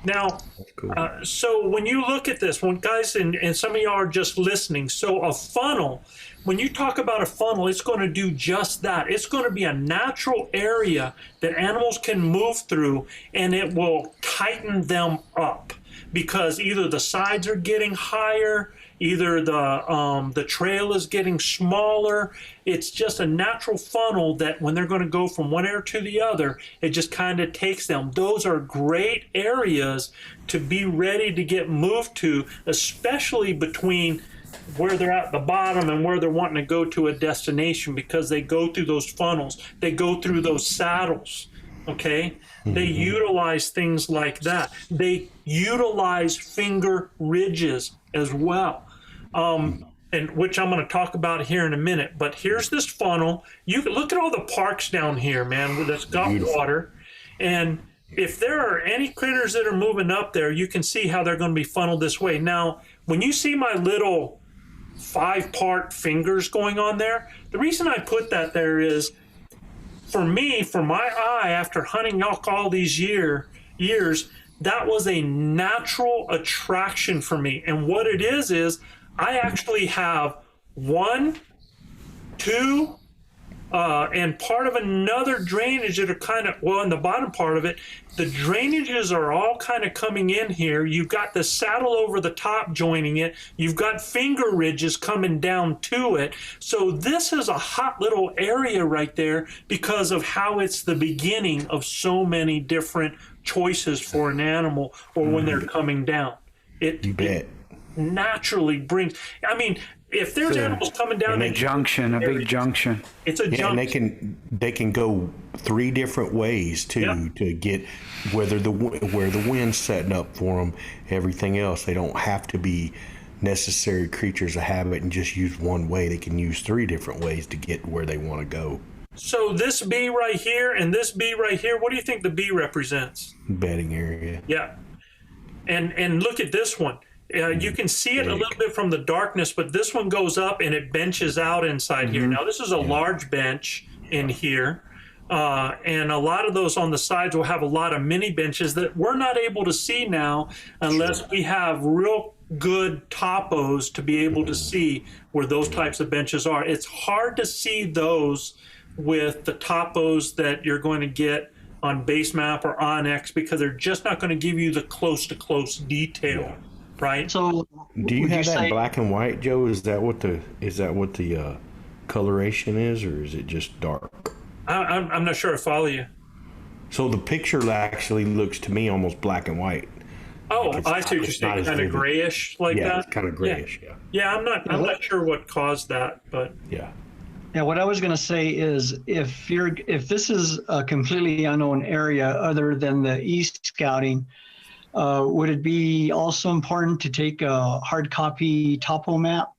Now, Cool. so when you look at this, when guys, and some of y'all are just listening, so a funnel, when you talk about a funnel, it's going to do just that. It's going to be a natural area that animals can move through, and it will tighten them up because either the sides are getting higher, either the trail is getting smaller. It's just a natural funnel that when they're going to go from one area to the other, it just kind of takes them. Those are great areas to be ready to get moved to, especially between where they're at the bottom and where they're wanting to go to a destination, because they go through those funnels. They go through those saddles. Okay. They utilize things like that. They utilize finger ridges as well. And which I'm going to talk about here in a minute. But here's this funnel. You can look at all the parks down here, man, that's got water. And if there are any critters that are moving up there, you can see how they're going to be funneled this way. Now, when you see my little 5-part fingers going on there, the reason I put that there is, for me, for my eye, after hunting elk all these years, that was a natural attraction for me. And what it is I actually have 1, 2, and part of another drainage that are kind of, well, in the bottom part of it, the drainages are all kind of coming in here. You've got the saddle over the top joining it. You've got finger ridges coming down to it. So this is a hot little area right there because of how it's the beginning of so many different choices for an animal or when they're coming down. You bet. It naturally brings, I mean, if there's animals coming down, a big junction. It's a junction. And they can go 3 different ways too to get where the wind's setting up for them. Everything else, they don't have to be necessary creatures of habit and just use one way. They can use 3 different ways to get where they want to go. So this bee right here and this bee right here, what do you think the bee represents? Bedding area. Yeah, and look at this one. You can see it a little bit from the darkness, but this one goes up and it benches out inside here. Now, this is a large bench in here, and a lot of those on the sides will have a lot of mini benches that we're not able to see now unless we have real good topos to be able to see where those types of benches are. It's hard to see those with the topos that you're going to get on base map or Onyx because they're just not going to give you the close to close detail, right? So, Do you would have that say, in black and white, Joe? Is that what the coloration is, or is it just dark? I'm not sure I follow you. So the picture actually looks to me almost black and white. Oh, Like I see what you're saying. Kind of grayish like yeah, that. it's kind of grayish. Yeah. Yeah, I'm not sure what caused that, but Yeah. Yeah, what I was going to say is if this is a completely unknown area other than the East Scouting, would it be also important to take a hard copy topo map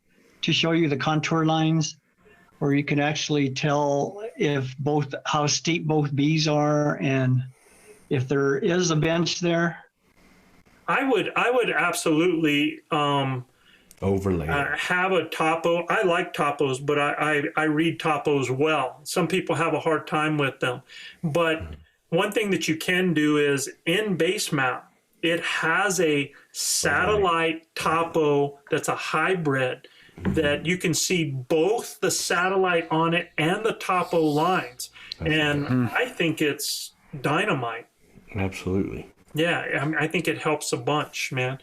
to show you the contour lines, where you can actually tell how steep both B's are and if there is a bench there? I would absolutely Overlay. have a topo. I like topos, but I read topos well. Some people have a hard time with them. But one thing that you can do is in base map, it has a satellite topo that's a hybrid that you can see both the satellite on it and the topo lines. And I think it's dynamite. Absolutely. Yeah, I think it helps a bunch, man.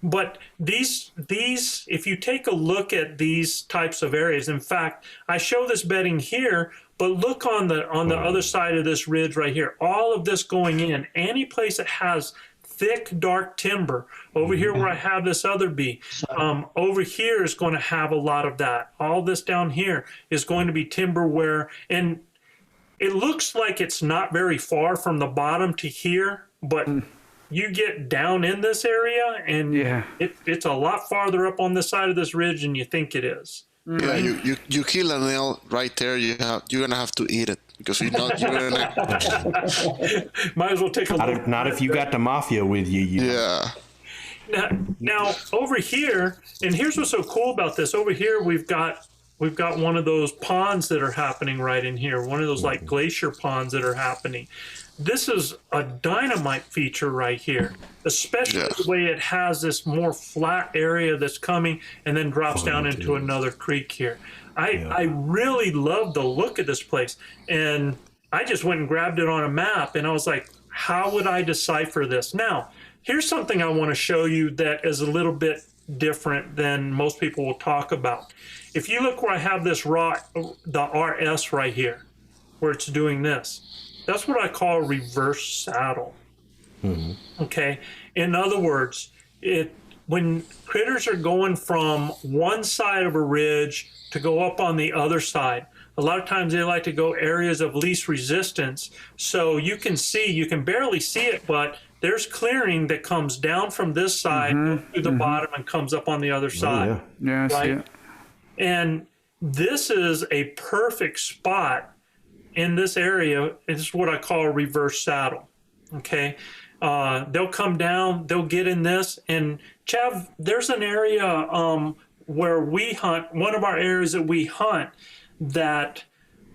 But these, if you take a look at these types of areas, in fact, I show this bedding here, but look on the other side of this ridge right here. All of this going in, any place that has thick, dark timber. Over here where I have this other bee, over here is going to have a lot of that. All this down here is going to be timber where, and it looks like it's not very far from the bottom to here, but you get down in this area and it's a lot farther up on this side of this ridge than you think it is. Yeah, you kill an elk right there. You're gonna have to eat it because you're gonna. Might as well take a look. Not if you got the mafia with you. Yeah. Now over here, and here's what's so cool about this. Over here, we've got one of those ponds that are happening right in here. One of those like glacier ponds that are happening. This is a dynamite feature right here, especially the way it has this more flat area that's coming and then drops down into another creek here. I really love the look of this place. And I just went and grabbed it on a map and I was like, how would I decipher this? Now, here's something I want to show you that is a little bit different than most people will talk about. If you look where I have this the RS right here, where it's doing this, that's what I call a reverse saddle. Okay. In other words, when critters are going from one side of a ridge to go up on the other side, a lot of times they like to go areas of least resistance. So you can barely see it, but there's clearing that comes down from this side to the bottom and comes up on the other side. Yeah, I see it. And this is a perfect spot in this area. It's what I call a reverse saddle. Okay. They'll come down, they'll get in this. And Chav, there's an area where we hunt, one of our areas that we hunt, that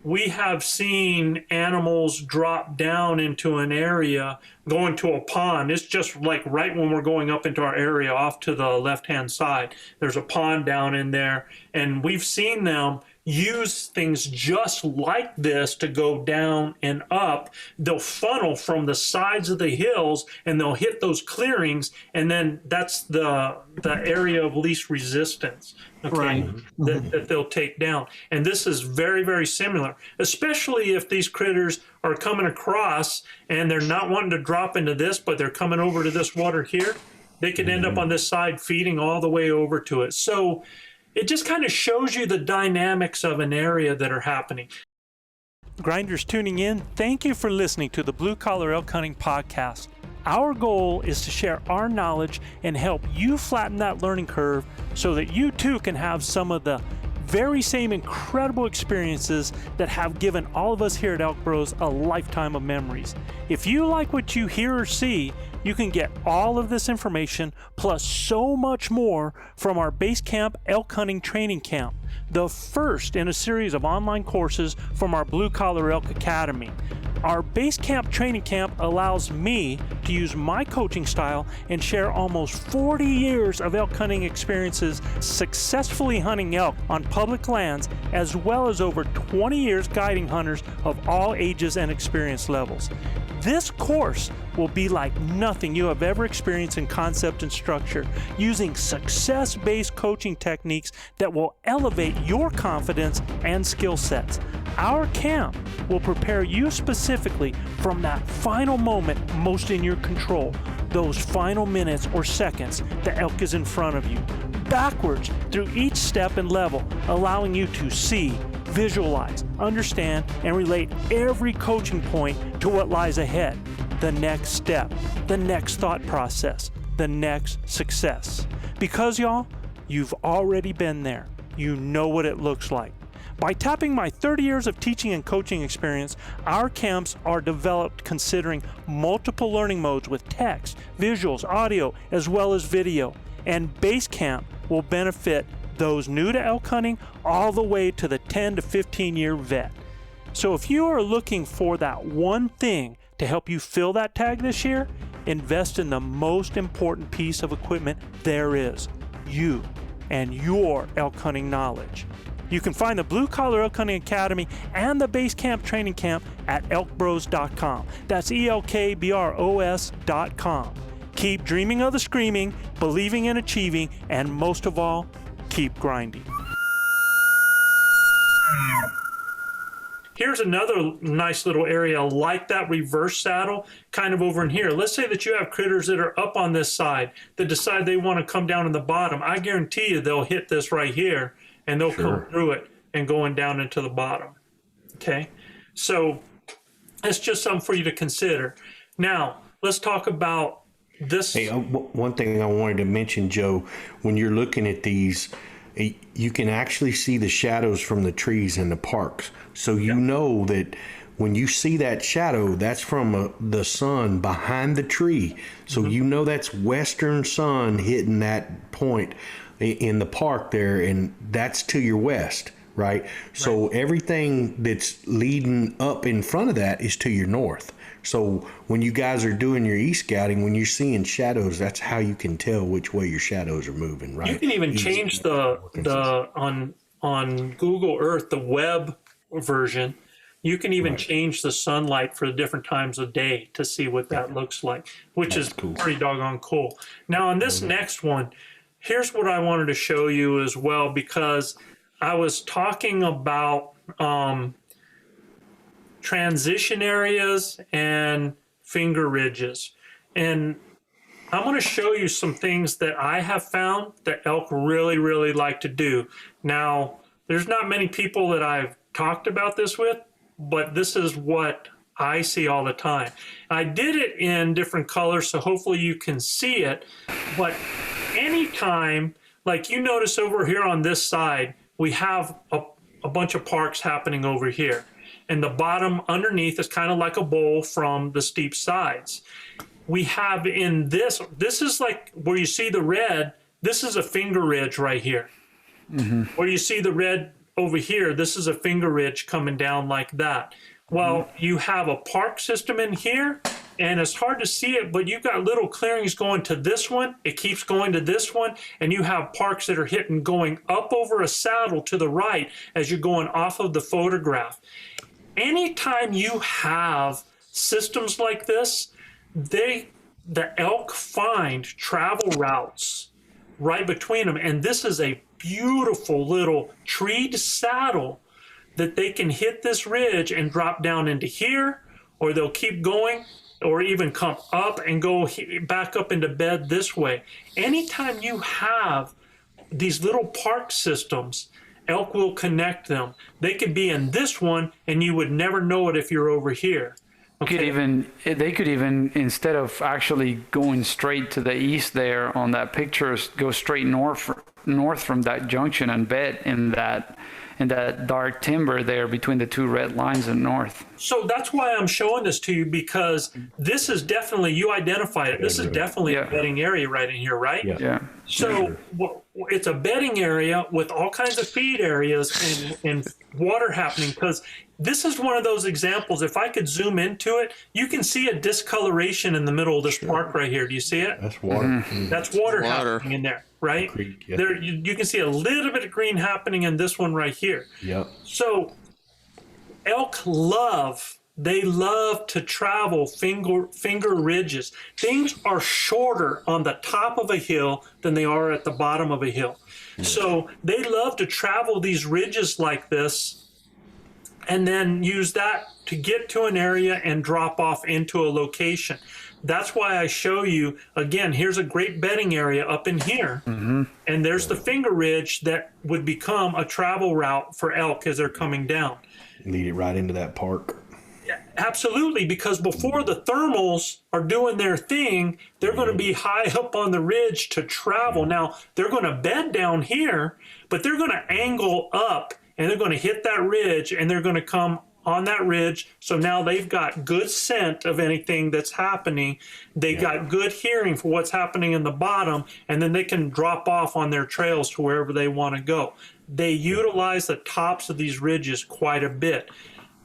we have seen animals drop down into an area, going to a pond. It's just like right when we're going up into our area off to the left-hand side. There's a pond down in there, and we've seen them use things just like this to go down and up. They'll funnel from the sides of the hills and they'll hit those clearings, and then that's the area of least resistance, okay, that they'll take down. And this is very, very similar, especially if these critters are coming across and they're not wanting to drop into this, but they're coming over to this water here. They could end up on this side feeding all the way over to it. So it just kind of shows you the dynamics of an area that are happening. Grinders tuning in, thank you for listening to the Blue Collar Elk Hunting Podcast. Our goal is to share our knowledge and help you flatten that learning curve so that you too can have some of the very same incredible experiences that have given all of us here at ElkBros a lifetime of memories. If you like what you hear or see, you can get all of this information plus so much more from our Base Camp Elk Hunting Training Camp, the first in a series of online courses from our Blue Collar Elk Academy. Our Base Camp Training Camp allows me to use my coaching style and share almost 40 years of elk hunting experiences successfully hunting elk on public lands, as well as over 20 years guiding hunters of all ages and experience levels. This course will be like nothing you have ever experienced in concept and structure, using success-based coaching techniques that will elevate your confidence and skill sets. Our camp will prepare you specifically from that final moment most in your control, those final minutes or seconds the elk is in front of you, backwards through each step and level, allowing you to see, visualize, understand, and relate every coaching point to what lies ahead, the next step, the next thought process, the next success. Because y'all, you've already been there. You know what it looks like. By tapping my 30 years of teaching and coaching experience, our camps are developed considering multiple learning modes with text, visuals, audio, as well as video. And Base Camp will benefit those new to elk hunting all the way to the 10 to 15 year vet. So if you are looking for that one thing to help you fill that tag this year, invest in the most important piece of equipment there is, you and your elk hunting knowledge. You can find the Blue Collar Elk Hunting Academy and the Base Camp Training Camp at ElkBros.com. That's ElkBros.com. Keep dreaming of the screaming, believing in achieving, and most of all, keep grinding. Here's another nice little area like that reverse saddle, kind of over in here. Let's say that you have critters that are up on this side that decide they want to come down in the bottom. I guarantee you they'll hit this right here, and they'll come through it and going down into the bottom. Okay? So it's just something for you to consider. Now, let's talk about this. Hey, one thing I wanted to mention, Joe, when you're looking at these, you can actually see the shadows from the trees in the parks. So you know that when you see that shadow, that's from the sun behind the tree. So you know that's western sun hitting that point in the park there, and that's to your west, right? So everything that's leading up in front of that is to your north. So when you guys are doing your e-scouting, when you're seeing shadows, that's how you can tell which way your shadows are moving, right? You can even change the on Google Earth, the web version. You can even change the sunlight for the different times of day to see what that looks like, which is cool. Pretty doggone cool. Now on this next one, here's what I wanted to show you as well, because I was talking about transition areas and finger ridges. And I'm going to show you some things that I have found that elk really, really like to do. Now, there's not many people that I've talked about this with, but this is what I see all the time. I did it in different colors, so hopefully you can see it. But anytime, like you notice over here on this side, we have a bunch of parks happening over here. And the bottom underneath is kind of like a bowl from the steep sides. We have in this is like where you see the red, this is a finger ridge right here. Where you see the red over here, this is a finger ridge coming down like that. Well, you have a park system in here, and it's hard to see it, but you've got little clearings going to this one. It keeps going to this one, and you have parks that are hitting going up over a saddle to the right as you're going off of the photograph. Anytime you have systems like this, the elk find travel routes right between them. And this is a beautiful little treed saddle that they can hit this ridge and drop down into here, or they'll keep going, or even come up and go back up into bed this way. Anytime you have these little park systems, elk will connect them. They could be in this one, and you would never know it if you're over here. Okay. They could even, instead of actually going straight to the east there on that picture, go straight north from that junction and bed in that dark timber there between the two red lines in north. So that's why I'm showing this to you, because this is definitely, you identified it. This is definitely a bedding area right in here, right? Yeah. So it's a bedding area with all kinds of feed areas and water happening, because this is one of those examples. If I could zoom into it, you can see a discoloration in the middle of this park right here. Do you see it? That's water. That's water happening in there, right? Creek, yeah. There, you can see a little bit of green happening in this one right here. Yep. So elk love they love to travel finger ridges. Things are shorter on the top of a hill than they are at the bottom of a hill. So they love to travel these ridges like this and then use that to get to an area and drop off into a location. That's why I show you, again, here's a great bedding area up in here. And there's the finger ridge that would become a travel route for elk as they're coming down. Lead it right into that park. Absolutely, because before the thermals are doing their thing, they're going to be high up on the ridge to travel. Now, they're going to bed down here, but they're going to angle up and they're going to hit that ridge and they're going to come on that ridge. So now they've got good scent of anything that's happening. They got good hearing for what's happening in the bottom, and then they can drop off on their trails to wherever they want to go. They utilize the tops of these ridges quite a bit.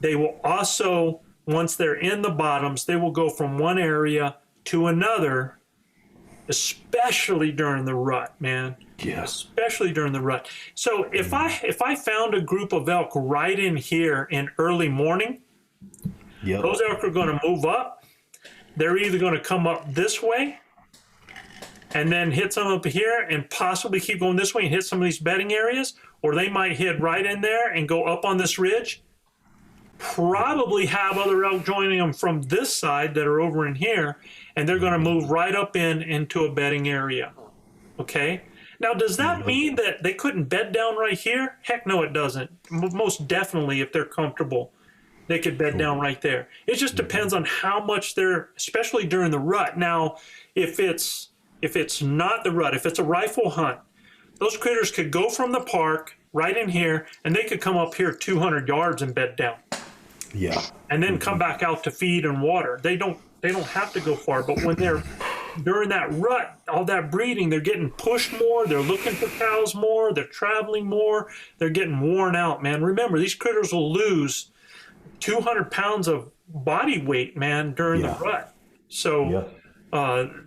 They will also, once they're in the bottoms, they will go from one area to another, especially during the rut, man. Yeah. Especially during the rut. So if I found a group of elk right in here in early morning, those elk are going to move up. They're either going to come up this way and then hit some up here and possibly keep going this way and hit some of these bedding areas, or they might hit right in there and go up on this ridge. Probably have other elk joining them from this side that are over in here, and they're going to move right up into a bedding area. Okay? Now, does that mean that they couldn't bed down right here? Heck no, it doesn't. Most definitely, if they're comfortable, they could bed down right there. It just depends on how much they're, especially during the rut. Now, if it's not the rut, if it's a rifle hunt, those critters could go from the park right in here, and they could come up here 200 yards and bed down. Yeah. And then come back out to feed and water. They don't have to go far, but when they're during that rut, all that breeding, they're getting pushed more, they're looking for cows more, they're traveling more, they're getting worn out, man. Remember, these critters will lose 200 pounds of body weight, man, during the rut. So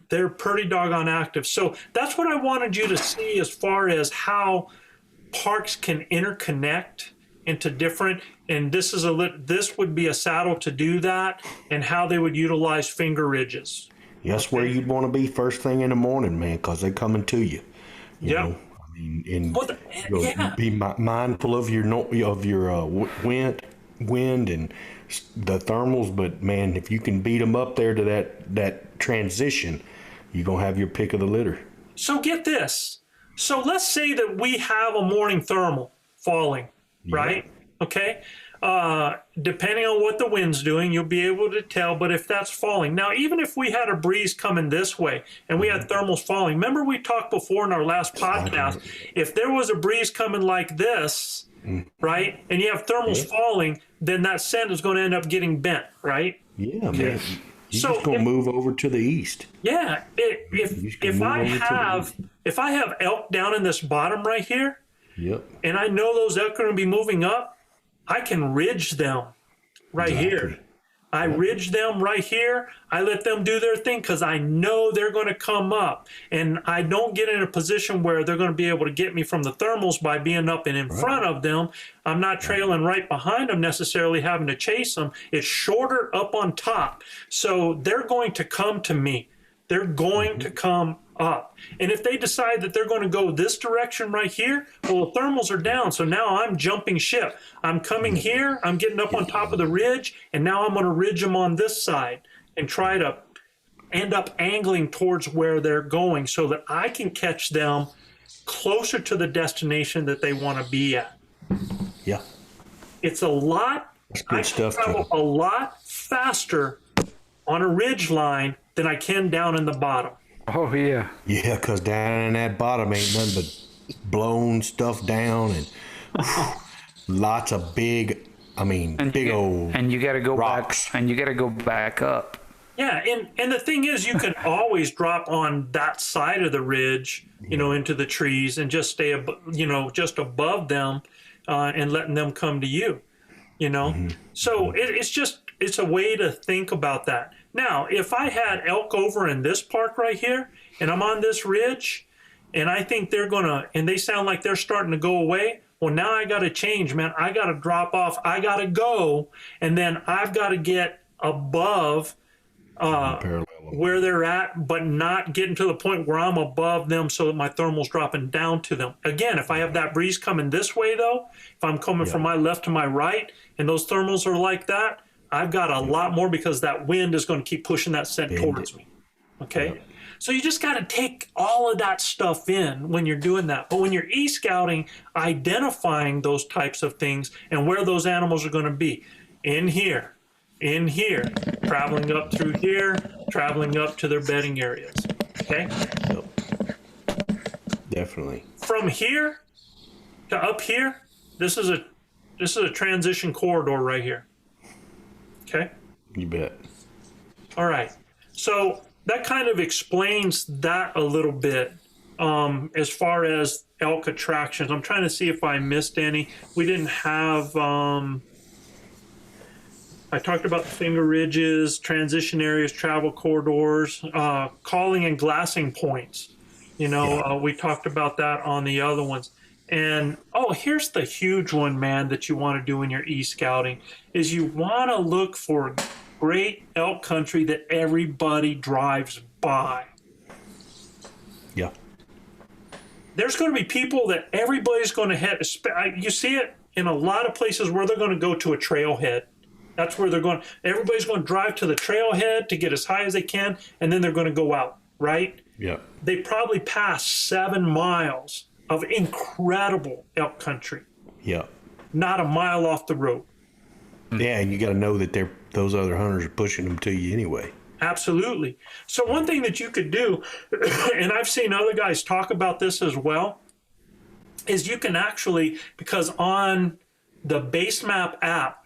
they're pretty doggone active. So that's what I wanted you to see as far as how parks can interconnect into different, and this would be a saddle to do that, and how they would utilize finger ridges. That's where you'd want to be first thing in the morning, man, because they're coming to you. You know? I mean, and be mindful of your wind and the thermals. But man, if you can beat them up there to that transition, you're gonna have your pick of the litter. So get this. So let's say that we have a morning thermal falling, right? Okay. Depending on what the wind's doing, you'll be able to tell, but if that's falling. Now, even if we had a breeze coming this way and we had thermals falling, remember we talked before in our last podcast, if there was a breeze coming like this, right, and you have thermals falling, then that scent is going to end up getting bent, right? Yeah, man. You're just going to move over to the east. Yeah. If I have elk down in this bottom right here, and I know those elk are going to be moving up, I can ridge them right here. I ridge them right here. I let them do their thing because I know they're going to come up. And I don't get in a position where they're going to be able to get me from the thermals by being up and in front of them. I'm not trailing right behind them necessarily, having to chase them. It's shorter up on top. So they're going to come to me. They're going to come up. And if they decide that they're going to go this direction right here, well, the thermals are down. So now I'm jumping ship. I'm coming here, I'm getting up on top of the ridge, and now I'm going to ridge them on this side and try to end up angling towards where they're going so that I can catch them closer to the destination that they want to be at. Yeah. It's a lot. I can travel a lot faster on a ridge line than I can down in the bottom. Oh, yeah. Yeah, because down in that bottom ain't nothing but blown stuff down and lots of big old and you got to go rocks. back, and you got to go back up. Yeah, and the thing is, you can always drop on that side of the ridge, into the trees and just stay, just above them, and letting them come to you, So it's a way to think about that. Now, if I had elk over in this park right here, and I'm on this ridge, and I think they're and they sound like they're starting to go away, Well, now I got to change, man. I got to drop off. I got to go. And then I've got to get above where they're at, but not getting to the point where I'm above them so that my thermal's dropping down to them. Again, if I have that breeze coming this way, though, if I'm coming from my left to my right and those thermals are like that, I've got a lot more because that wind is going to keep pushing that scent towards me. Okay? So you just got to take all of that stuff in when you're doing that. But when you're e-scouting, identifying those types of things and where those animals are going to be. In here, traveling up through here, traveling up to their bedding areas. Okay? Definitely. From here to up here, this is a transition corridor right here. Okay? You bet. All right. So that kind of explains that a little bit as far as elk attractions. I'm trying to see if I missed any. We didn't have, I talked about the finger ridges, transition areas, travel corridors, calling and glassing points. You know, we talked about that on the other ones. And, here's the huge one, man, that you want to do in your e-scouting is you want to look for great elk country that everybody drives by. Yeah. There's going to be people that everybody's going to head. You see it in a lot of places where they're going to go to a trailhead. That's where they're going. Everybody's going to drive to the trailhead to get as high as they can, and then they're going to go out, right? Yeah. They probably pass 7 miles of incredible elk country. Yeah. Not a mile off the road. Yeah, and you got to know that those other hunters are pushing them to you anyway. Absolutely. So one thing that you could do, and I've seen other guys talk about this as well, is you can actually, because on the Basemap app,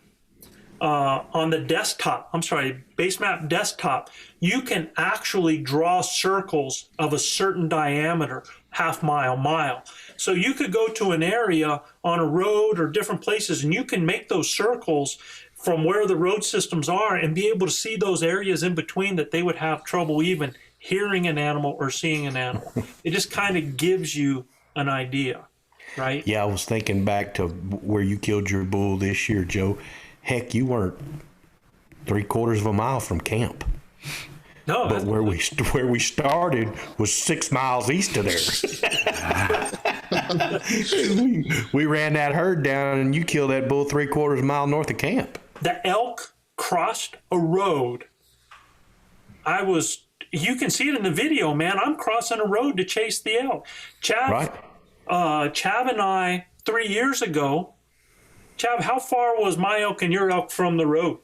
on the desktop, Basemap desktop, you can actually draw circles of a certain diameter, half mile, mile. So you could go to an area on a road or different places, and you can make those circles from where the road systems are and be able to see those areas in between that they would have trouble even hearing an animal or seeing an animal. It just kind of gives you an idea, right? Yeah, I was thinking back to where you killed your bull this year, Joe. Heck, you weren't 3/4 of a mile from camp. No, but where we started was 6 miles east of there. we ran that herd down, and you killed that bull 3/4 mile north of camp. The elk crossed a road. You can see it in the video, man. I'm crossing a road to chase the elk. Chav and I 3 years ago. Chav, how far was my elk and your elk from the road?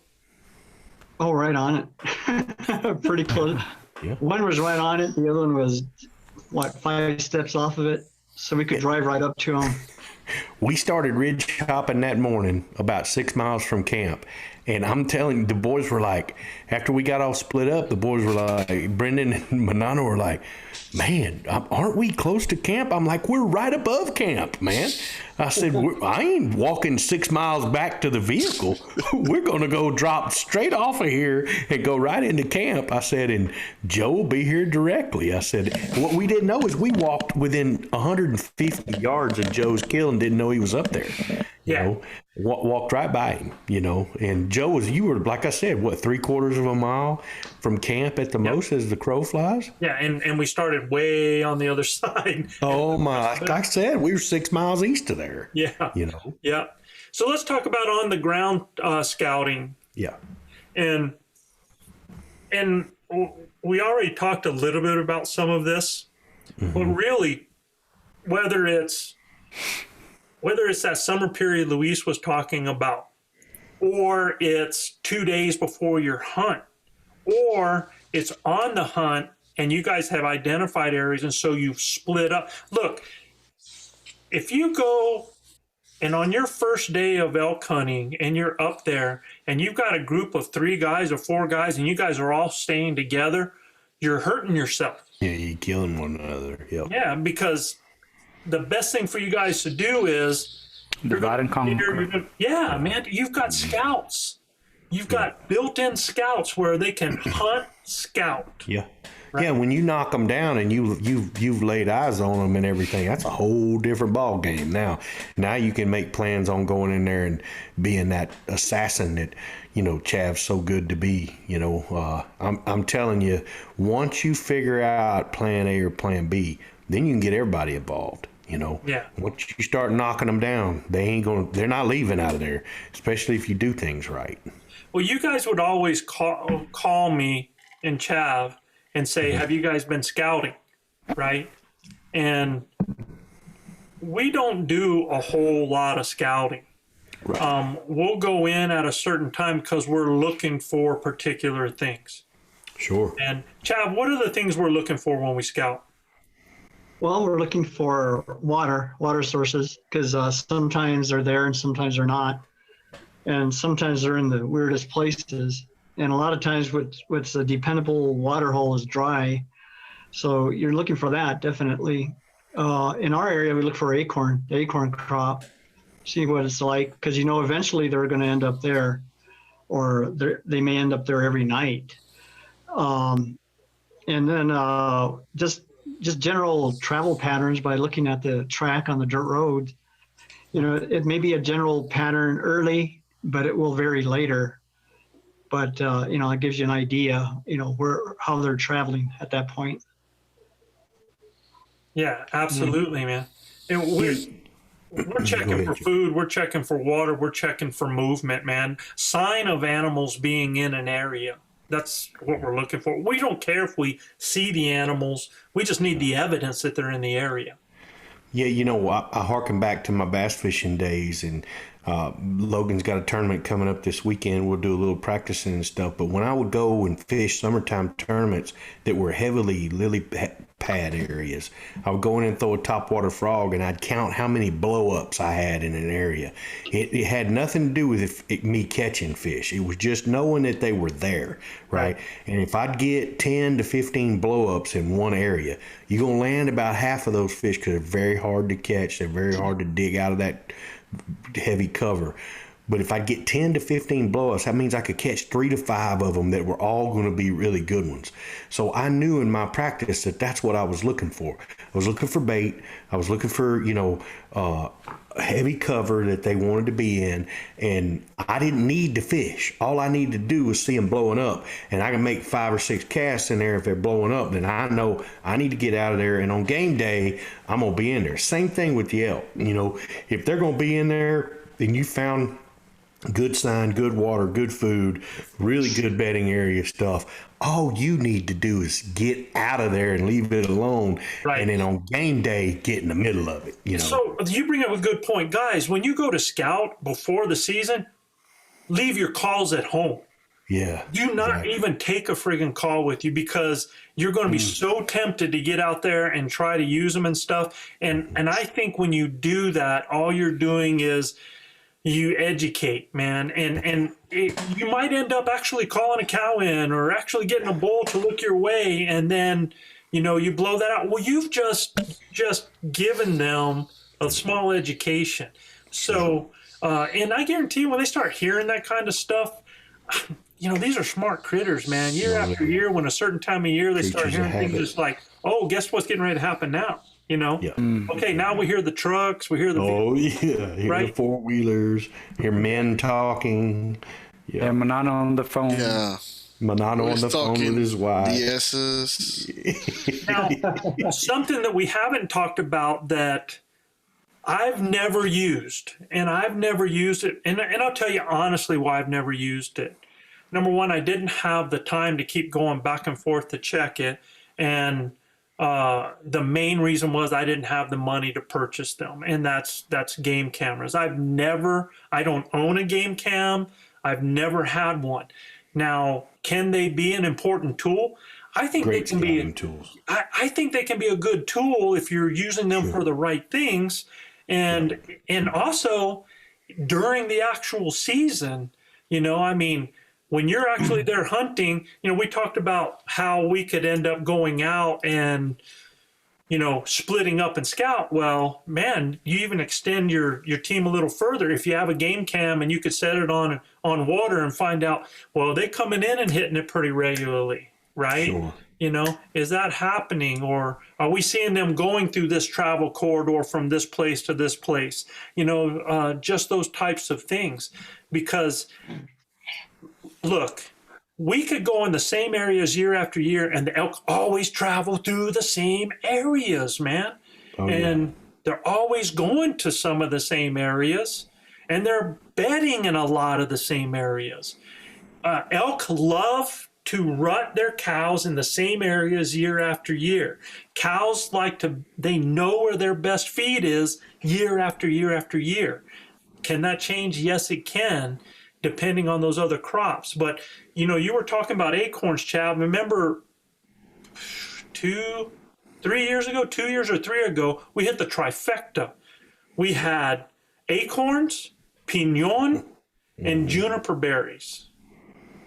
Oh, right on it. Pretty close. Yeah. One was right on it. The other one was, 5 steps off of it. So we could drive right up to them. We started ridge hopping that morning about 6 miles from camp. And I'm telling you, the boys were like, after we got all split up, the boys were like, Brendan and Manano were like, man, aren't we close to camp? I'm like, we're right above camp, man. I said, I ain't walking 6 miles back to the vehicle. We're going to go drop straight off of here and go right into camp. I said, and Joe will be here directly. I said, what we didn't know is we walked within 150 yards of Joe's kill and didn't know he was up there. You know, walked right by him, and Joe you were, like I said, 3/4 of a mile from camp at the most as the crow flies? Yeah, and we started way on the other side. Oh, my, like I said, we were 6 miles east of there. Yeah. Yeah. So let's talk about on the ground scouting. Yeah. And we already talked a little bit about some of this, but really, whether it's that summer period Luis was talking about, or it's 2 days before your hunt, or it's on the hunt and you guys have identified areas and so you've split up. Look, if you go and on your first day of elk hunting and you're up there and you've got a group of 3 guys or 4 guys and you guys are all staying together, you're hurting yourself. Yeah, you're killing one another. Yep. Yeah, because the best thing for you guys to do is divide and conquer. Yeah, man, you've got scouts. You've got built-in scouts where they can hunt, scout. Yeah. Yeah, when you knock them down and you've laid eyes on them and everything, that's a whole different ball game. Now you can make plans on going in there and being that assassin that Chav's so good to be. I'm telling you, once you figure out plan A or plan B, then you can get everybody involved. Yeah. Once you start knocking them down, they're not leaving out of there, especially if you do things right. Well, you guys would always call me and Chav and say, have you guys been scouting? Right. And we don't do a whole lot of scouting. Right. We'll go in at a certain time because we're looking for particular things. Sure. And Chav, what are the things we're looking for when we scout? Well, we're looking for water sources, because sometimes they're there and sometimes they're not. And sometimes they're in the weirdest places. And a lot of times what's a dependable water hole is dry. So you're looking for that, definitely. In our area, we look for the acorn crop, see what it's like, because eventually they're going to end up there, or they may end up there every night. And then just general travel patterns by looking at the track on the dirt road. It may be a general pattern early, but it will vary later. But it gives you an idea, how they're traveling at that point. Yeah, absolutely, man. And we're checking for food, we're checking for water, we're checking for movement, man. Sign of animals being in an area. That's what we're looking for. We don't care if we see the animals. We just need the evidence that they're in the area. Yeah, I harken back to my bass fishing days, and Logan's got a tournament coming up this weekend. We'll do a little practicing and stuff. But when I would go and fish summertime tournaments that were heavily lily pad areas, I would go in and throw a topwater frog, and I'd count how many blow-ups I had in an area. It had nothing to do with me catching fish. It was just knowing that they were there, right? And if I'd get 10 to 15 blow-ups in one area, you're going to land about half of those fish because they're very hard to catch. They're very hard to dig out of that heavy cover. But if I get 10 to 15 blow-ups, that means I could catch 3 to 5 of them that were all going to be really good ones. So I knew in my practice that that's what I was looking for. I was looking for bait. I was looking for, heavy cover that they wanted to be in. And I didn't need to fish. All I needed to do was see them blowing up. And I can make 5 or 6 casts in there if they're blowing up. Then I know I need to get out of there. And on game day, I'm going to be in there. Same thing with the elk. If they're going to be in there, then you found good sign, good water, good food, really good bedding area stuff. All you need to do is get out of there and leave it alone. Right. And then on game day, get in the middle of it. So you bring up a good point. Guys, when you go to scout before the season, leave your calls at home. Yeah. Do not even take a friggin' call with you, because you're going to be so tempted to get out there and try to use them and stuff. And I think when you do that, all you're doing is you educate, man, and you might end up actually calling a cow in, or actually getting a bull to look your way, and then you blow that out. Well, you've just given them a small education. So and I guarantee you, when they start hearing that kind of stuff, these are smart critters, man. Year after year, when a certain time of year they start hearing things, it's like, oh, guess what's getting ready to happen now? Okay, now we hear the trucks, we hear the hear the four-wheelers, hear men talking. Yeah, Manano on the phone. Yeah. Manano on the phone with his wife. DS's. Now, something that we haven't talked about that I've never used, and I've never used it, and I'll tell you honestly why I've never used it. Number one, I didn't have the time to keep going back and forth to check it, and the main reason was I didn't have the money to purchase them, and that's game cameras. I don't own a game cam. I've never had one. Now, can they be an important tool? I think they can be tools. I think they can be a good tool if you're using them for the right things, and also during the actual season. When you're actually there hunting, we talked about how we could end up going out and, splitting up and scout. Well, man, you even extend your team a little further. If you have a game cam and you could set it on water and find out, well, they coming in and hitting it pretty regularly, right? Sure. You know, is that happening, or are we seeing them going through this travel corridor from this place to this place? You know, just those types of things. Because, look, we could go in the same areas year after year, and the elk always travel through the same areas, man. And they're always going to some of the same areas, and they're bedding in a lot of the same areas. Elk love to rut their cows in the same areas year after year. Cows they know where their best feed is year after year after year. Can that change? Yes, it can, depending on those other crops. But, you know, you were talking about acorns, Chad. Remember 2 years or 3 ago, we hit the trifecta. We had acorns, pinon, and juniper berries.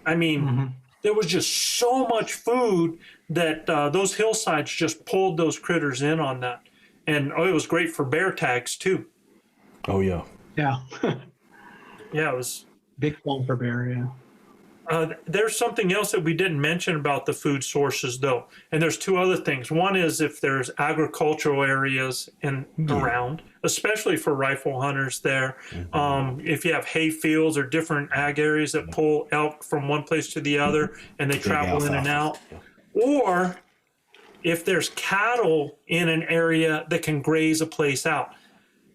I mean, there was just so much food that those hillsides just pulled those critters in on that. And it was great for bear tags too. Oh, yeah. Yeah. Yeah, it was. Big one for bear, yeah. There's something else that we didn't mention about the food sources, though. And there's 2 other things. One is if there's agricultural areas around, especially for rifle hunters there. If you have hay fields or different ag areas that pull elk from one place to the other and they travel in and out. Or if there's cattle in an area that can graze a place out.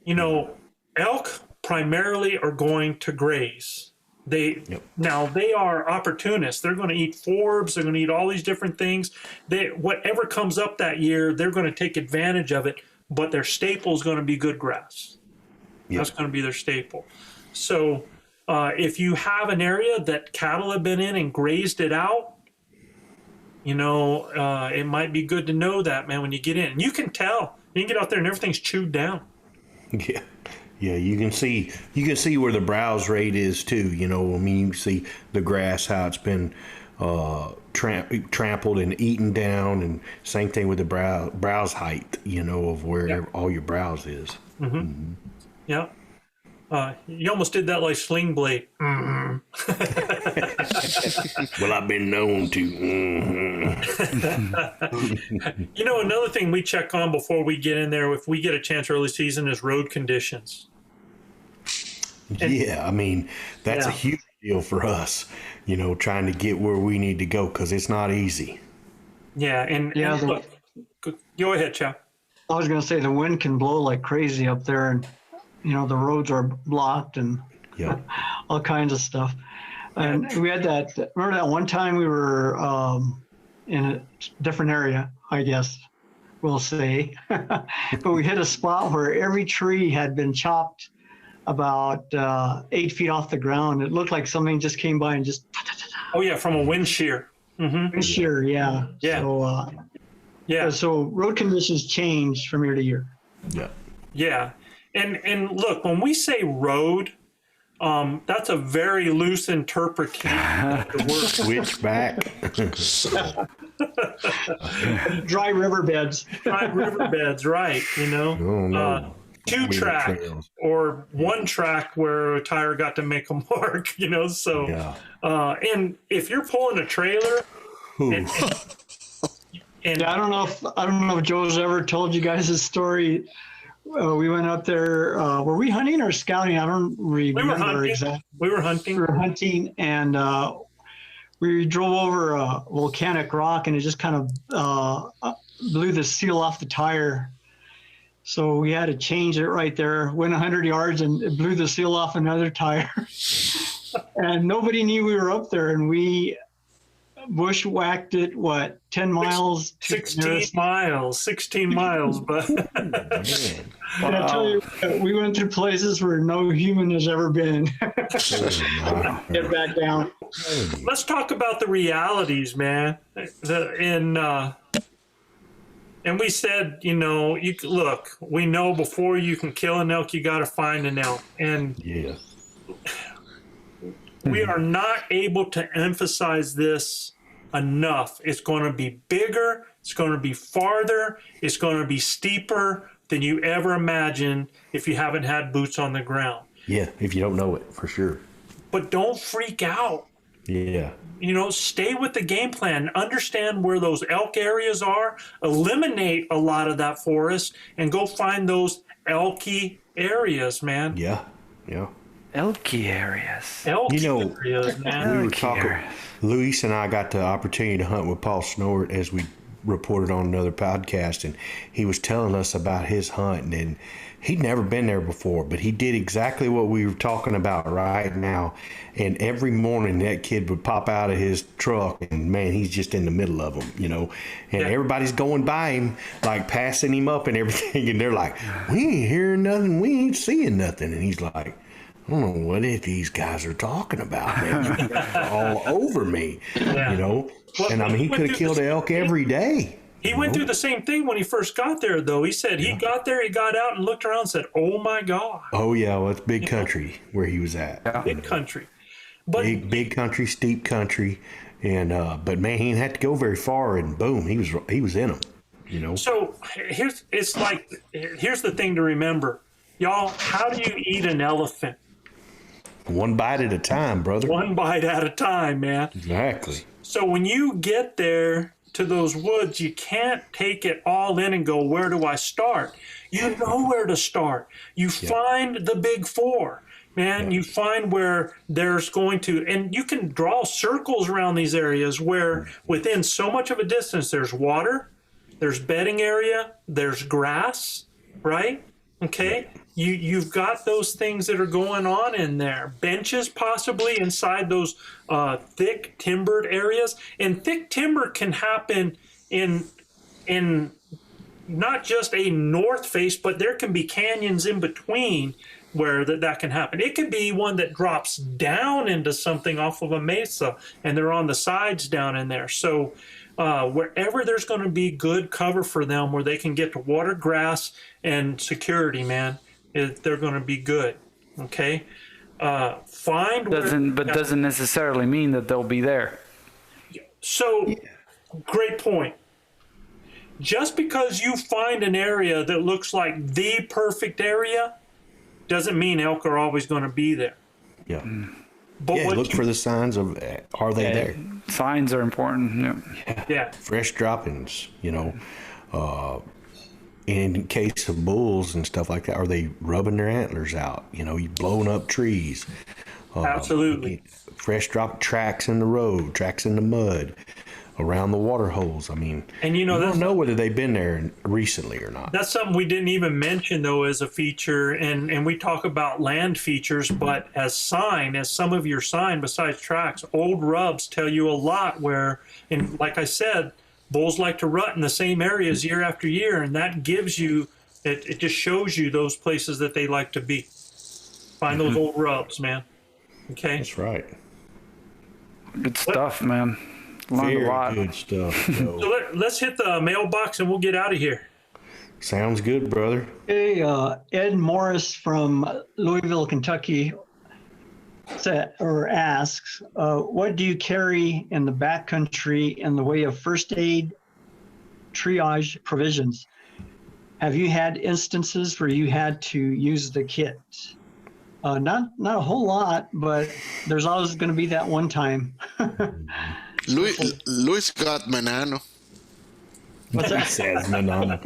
You know, elk primarily are going to graze. Now they are opportunists. They're going to eat forbs. They're going to eat all these different things. Whatever comes up that year, they're going to take advantage of it. But their staple is going to be good grass. That's going to be their staple. So if you have an area that cattle have been in and grazed it out, you know, it might be good to know that, man, when you get in. You can tell. You can get out there and everything's chewed down. Yeah. Yeah, you can see where the browse rate is too. You know, I mean, you can see the grass, how it's been trampled and eaten down, and same thing with the browse height. You know, of where all your browse is. Yeah. You almost did that like Sling Blade. Well, I've been known to. You know, another thing we check on before we get in there, if we get a chance early season, is road conditions. Yeah, I mean, that's a huge deal for us, you know, trying to get where we need to go, because it's not easy. Yeah, and look, go ahead, Chap. I was going to say the wind can blow like crazy up there, and, you know, the roads are blocked and all kinds of stuff. And we had remember that one time we were in a different area, I guess we'll say, but we hit a spot where every tree had been chopped about 8 feet off the ground. It looked like something just came by and just. Oh yeah, from a wind shear. Wind shear, yeah. So, so road conditions change from year to year. Yeah. Yeah, and look, when we say road, that's a very loose interpretation of the word. Switchback. Dry riverbeds. Dry riverbeds, right? You know. Oh, no. 2-track or 1-track where a tire got to make a mark, you know. So, and if you're pulling a trailer, and I don't know if Joe's ever told you guys this story. We went up there. Were we hunting or scouting? I don't remember exactly. We were hunting. We were hunting, and we drove over a volcanic rock, and it just kind of blew the seal off the tire. So we had to change it right there. Went 100 yards, and it blew the seal off another tire. And nobody knew we were up there, and we bushwhacked it, 10 miles? 16 miles, but I tell you, we went to places where no human has ever been. Get back down. Let's talk about the realities, man. And we said, you know, look, we know before you can kill an elk, you got to find an elk. And we are not able to emphasize this enough. It's going to be bigger. It's going to be farther. It's going to be steeper than you ever imagined if you haven't had boots on the ground. Yeah, if you don't know it, for sure. But don't freak out. Yeah. You know, stay with the game plan, understand where those elk areas are, eliminate a lot of that forest, and go find those elky areas, man. Yeah. Yeah. Elky areas. Elky You know, areas, man. We were Elky talking. areas. Luis and I got the opportunity to hunt with Paul Snort as we reported on another podcast, and he was telling us about his hunt, and he'd never been there before, but he did exactly what we were talking about right now. And every morning that kid would pop out of his truck, and man, he's just in the middle of them, you know, and everybody's going by him, like passing him up and everything. And they're like, we ain't hearing nothing. We ain't seeing nothing. And he's like, I don't know what these guys are talking about, man. They're all over me, you know. And I mean, he could have killed an elk every day. He went through the same thing when he first got there, though. He said he got there, he got out and looked around and said, oh, my God. Oh, yeah. Well, it's big country where he was at. Big country. But Big country, steep country. And, but man, he didn't have to go very far, and boom, he was in them, you know. So here's the thing to remember. Y'all, how do you eat an elephant? One bite at a time, brother. One bite at a time, man. Exactly. So when you get there to those woods, you can't take it all in and go, where do I start? You know where to start. You find the big four, man. You find where there's going to, and you can draw circles around these areas where within so much of a distance, there's water, there's bedding area, there's grass, right? Okay. You've got those things that are going on in there. Benches possibly inside those thick timbered areas. And thick timber can happen in not just a north face, but there can be canyons in between where that can happen. It could be one that drops down into something off of a mesa, and they're on the sides down in there. So wherever there's going to be good cover for them where they can get to water, grass, and security, man, they're going to be good. Okay. Doesn't necessarily mean that they'll be there. So great point. Just because you find an area that looks like the perfect area doesn't mean elk are always going to be there. Yeah. But Look for the signs of, are they there? Signs are important. Yeah. Fresh droppings, you know. In case of bulls and stuff like that, are they rubbing their antlers out? You know, you blowing up trees. Absolutely. Fresh drop tracks in the road, tracks in the mud, around the water holes. I mean, and you don't know whether they've been there recently or not. That's something we didn't even mention, though, as a feature. And we talk about land features, but as some of your sign besides tracks, old rubs tell you a lot where, and like I said, bulls like to rut in the same areas year after year, and that gives you, it just shows you those places that they like to be. Find those old rubs, man. Okay? That's right. Good stuff, man. Learned Very a lot. good stuff. So let's hit the mailbox and we'll get out of here. Sounds good, brother. Hey, Ed Morris from Louisville, Kentucky asks, what do you carry in the backcountry in the way of first aid, triage provisions? Have you had instances where you had to use the kit? Not a whole lot, but there's always going to be that one time. Luis got Manano. What's that? Says Manana.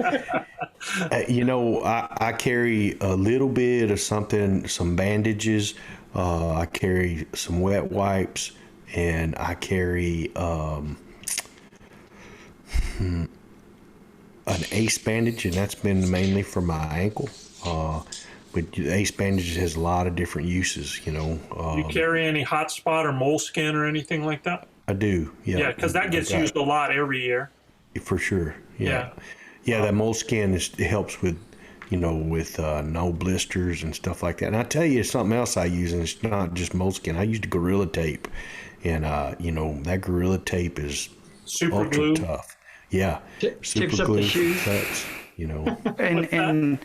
You know, I carry a little bit of something, some bandages. I carry some wet wipes, and I carry an ace bandage, and that's been mainly for my ankle. But the ace bandage has a lot of different uses, you know. Do you carry any hot spot or moleskin or anything like that? I do, yeah. Yeah, because that gets used a lot every year. For sure, yeah. That moleskin it helps with, you know, with no blisters and stuff like that. And I tell you, something else I use, and it's not just moleskin. I used Gorilla Tape, and you know, that Gorilla Tape is Super ultra glue. Tough. Yeah, Tapes super up the glue shoes. cuts. You know, And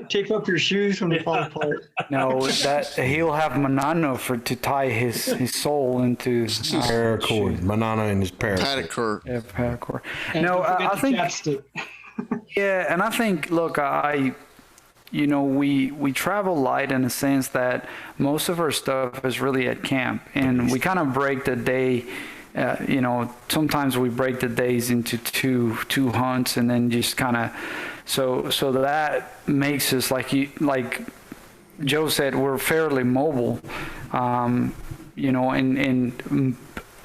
Tape up your shoes when they fall apart. no, that he'll have Manano to tie his sole into paracord, Manana and his paracord. Paracord. paracord. No, Don't forget I the think chapstick. yeah, and I think look, I we travel light in a sense that most of our stuff is really at camp, and we kind of break the day. Sometimes we break the days into two hunts, and then just kind of so that makes us like Joe said, we're fairly mobile. And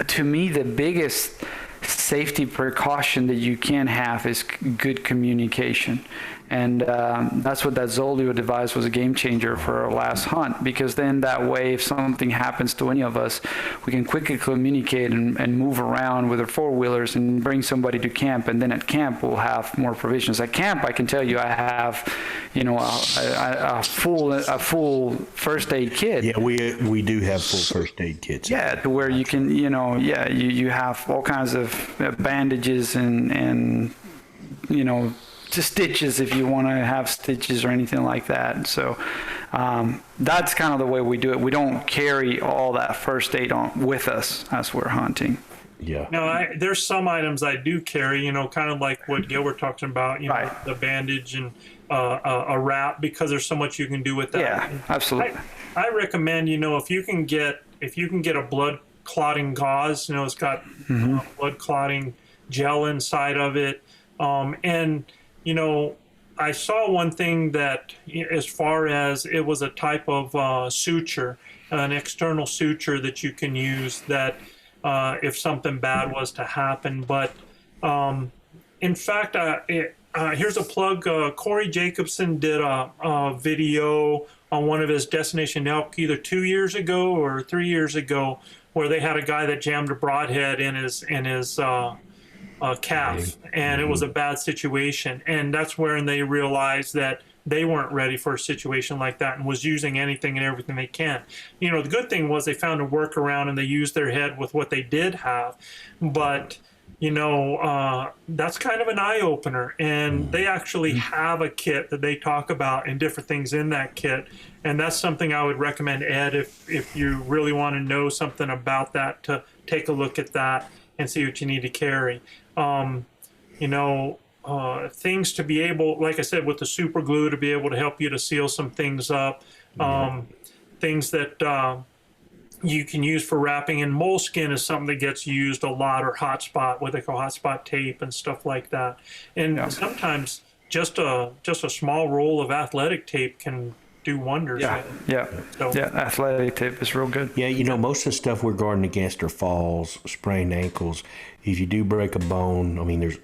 to me, the biggest safety precaution that you can have is good communication. And that's what that Zolio device was, a game changer for our last hunt, because then that way, if something happens to any of us, we can quickly communicate and move around with our four-wheelers and bring somebody to camp. And then at camp, we'll have more provisions. At camp, I can tell you, I have, a full first aid kit. Yeah, we do have full first aid kits. Yeah, to where you can, you have all kinds of bandages and just stitches if you want to have stitches or anything like that. So that's kind of the way we do it. We don't carry all that first aid on with us as we're hunting. Yeah. No, there's some items I do carry, kind of like what Gilbert talking about, right. The bandage and a wrap, because there's so much you can do with that. Yeah, absolutely. I recommend, if you can get a blood clotting gauze, it's got blood clotting gel inside of it, and I saw one thing that, as far as it was a type of suture, an external suture that you can use that if something bad was to happen. But in fact, here's a plug. Corey Jacobson did a video on one of his Destination Elk either 2 years ago or 3 years ago, where they had a guy that jammed a broadhead in his calf, and it was a bad situation, and that's when they realized that they weren't ready for a situation like that and was using anything and everything they can. The good thing was they found a workaround and they used their head with what they did have, but that's kind of an eye-opener, and they actually have a kit that they talk about and different things in that kit, and that's something I would recommend, Ed, if you really want to know something about that, to take a look at that and see what you need to carry. Things to be able, like I said, with the super glue, to be able to help you to seal some things up, things that you can use for wrapping, and moleskin is something that gets used a lot, or hotspot, what they call hotspot tape and stuff like that. And sometimes just a small roll of athletic tape can do wonders. Athletic tape is real good. Yeah, most of the stuff we're guarding against are falls, sprained ankles. If you do break a bone, I mean, there's,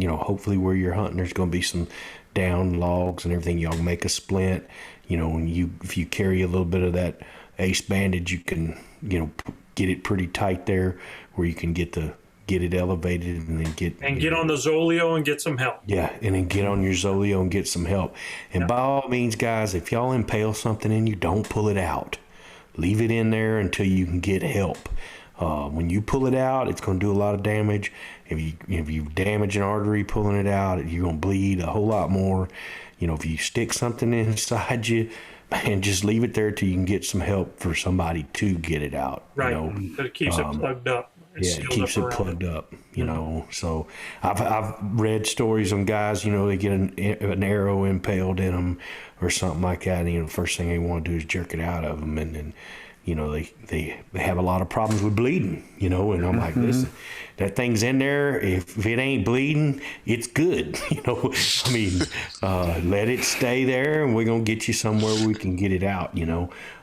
hopefully where you're hunting, there's going to be some down logs and everything. Y'all make a splint. If you carry a little bit of that ace bandage, you can, get it pretty tight there, where you can get it elevated and then get on the Zolio and get some help. Yeah, and then get on your Zolio and get some help. And by all means, guys, if y'all impale something in you, don't pull it out. Leave it in there until you can get help. When you pull it out, it's going to do a lot of damage. If you damage an artery pulling it out, you're going to bleed a whole lot more. If you stick something inside you, man, just leave it there till you can get some help for somebody to get it out. Right, but it keeps it plugged up. It keeps it plugged up, So I've read stories on guys, they get an arrow impaled in them or something like that, and the first thing they want to do is jerk it out of them, and then they have a lot of problems with bleeding, and I'm like, listen, that thing's in there. If it ain't bleeding, it's good. Let it stay there, and we're going to get you somewhere we can get it out.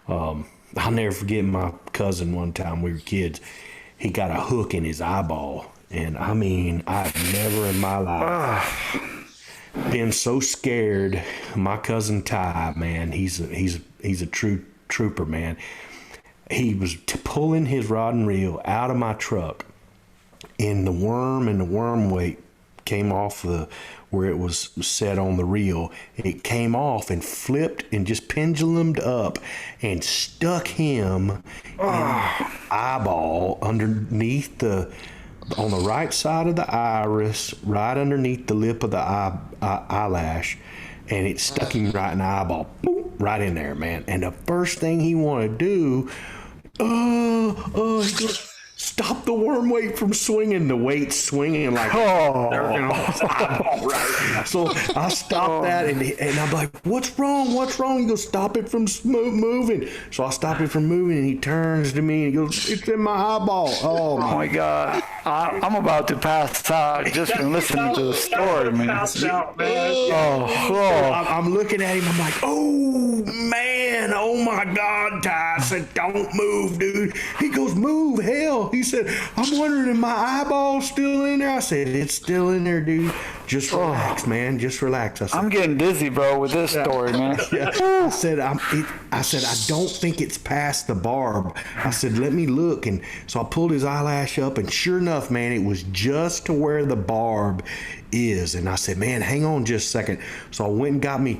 I'll never forget my cousin one time, we were kids. He got a hook in his eyeball, and I've never in my life been so scared. My cousin Ty, man, he's a true trooper, man. He was pulling his rod and reel out of my truck, and the worm weight came off where it was set on the reel. It came off and flipped and just pendulumed up and stuck him in the eyeball underneath on the right side of the iris, right underneath the lip of the eyelash, and it stuck him right in the eyeball, right in there, man. And the first thing he wanted to do, he goes, stop the worm weight from swinging. The weight's swinging like right. So I stopped that, and I'm like, what's wrong? What's wrong? He goes, stop it from moving. So I stop it from moving, and he turns to me and he goes, it's in my eyeball. Oh my God. I'm about to pass out just from listening to the story, man. I'm looking at him. I'm like, oh man, oh my God, Ty. I said, don't move, dude. He goes, move, hell. He said, I'm wondering if my eyeball's still in there. I said, it's still in there, dude. Just relax, man. Just relax. I said, I'm getting dizzy, bro, with this story, man. I said, I don't think it's past the barb. I said, let me look. And so I pulled his eyelash up, and sure enough, man, it was just to where the barb is. And I said, man, hang on just a second. So I went and got me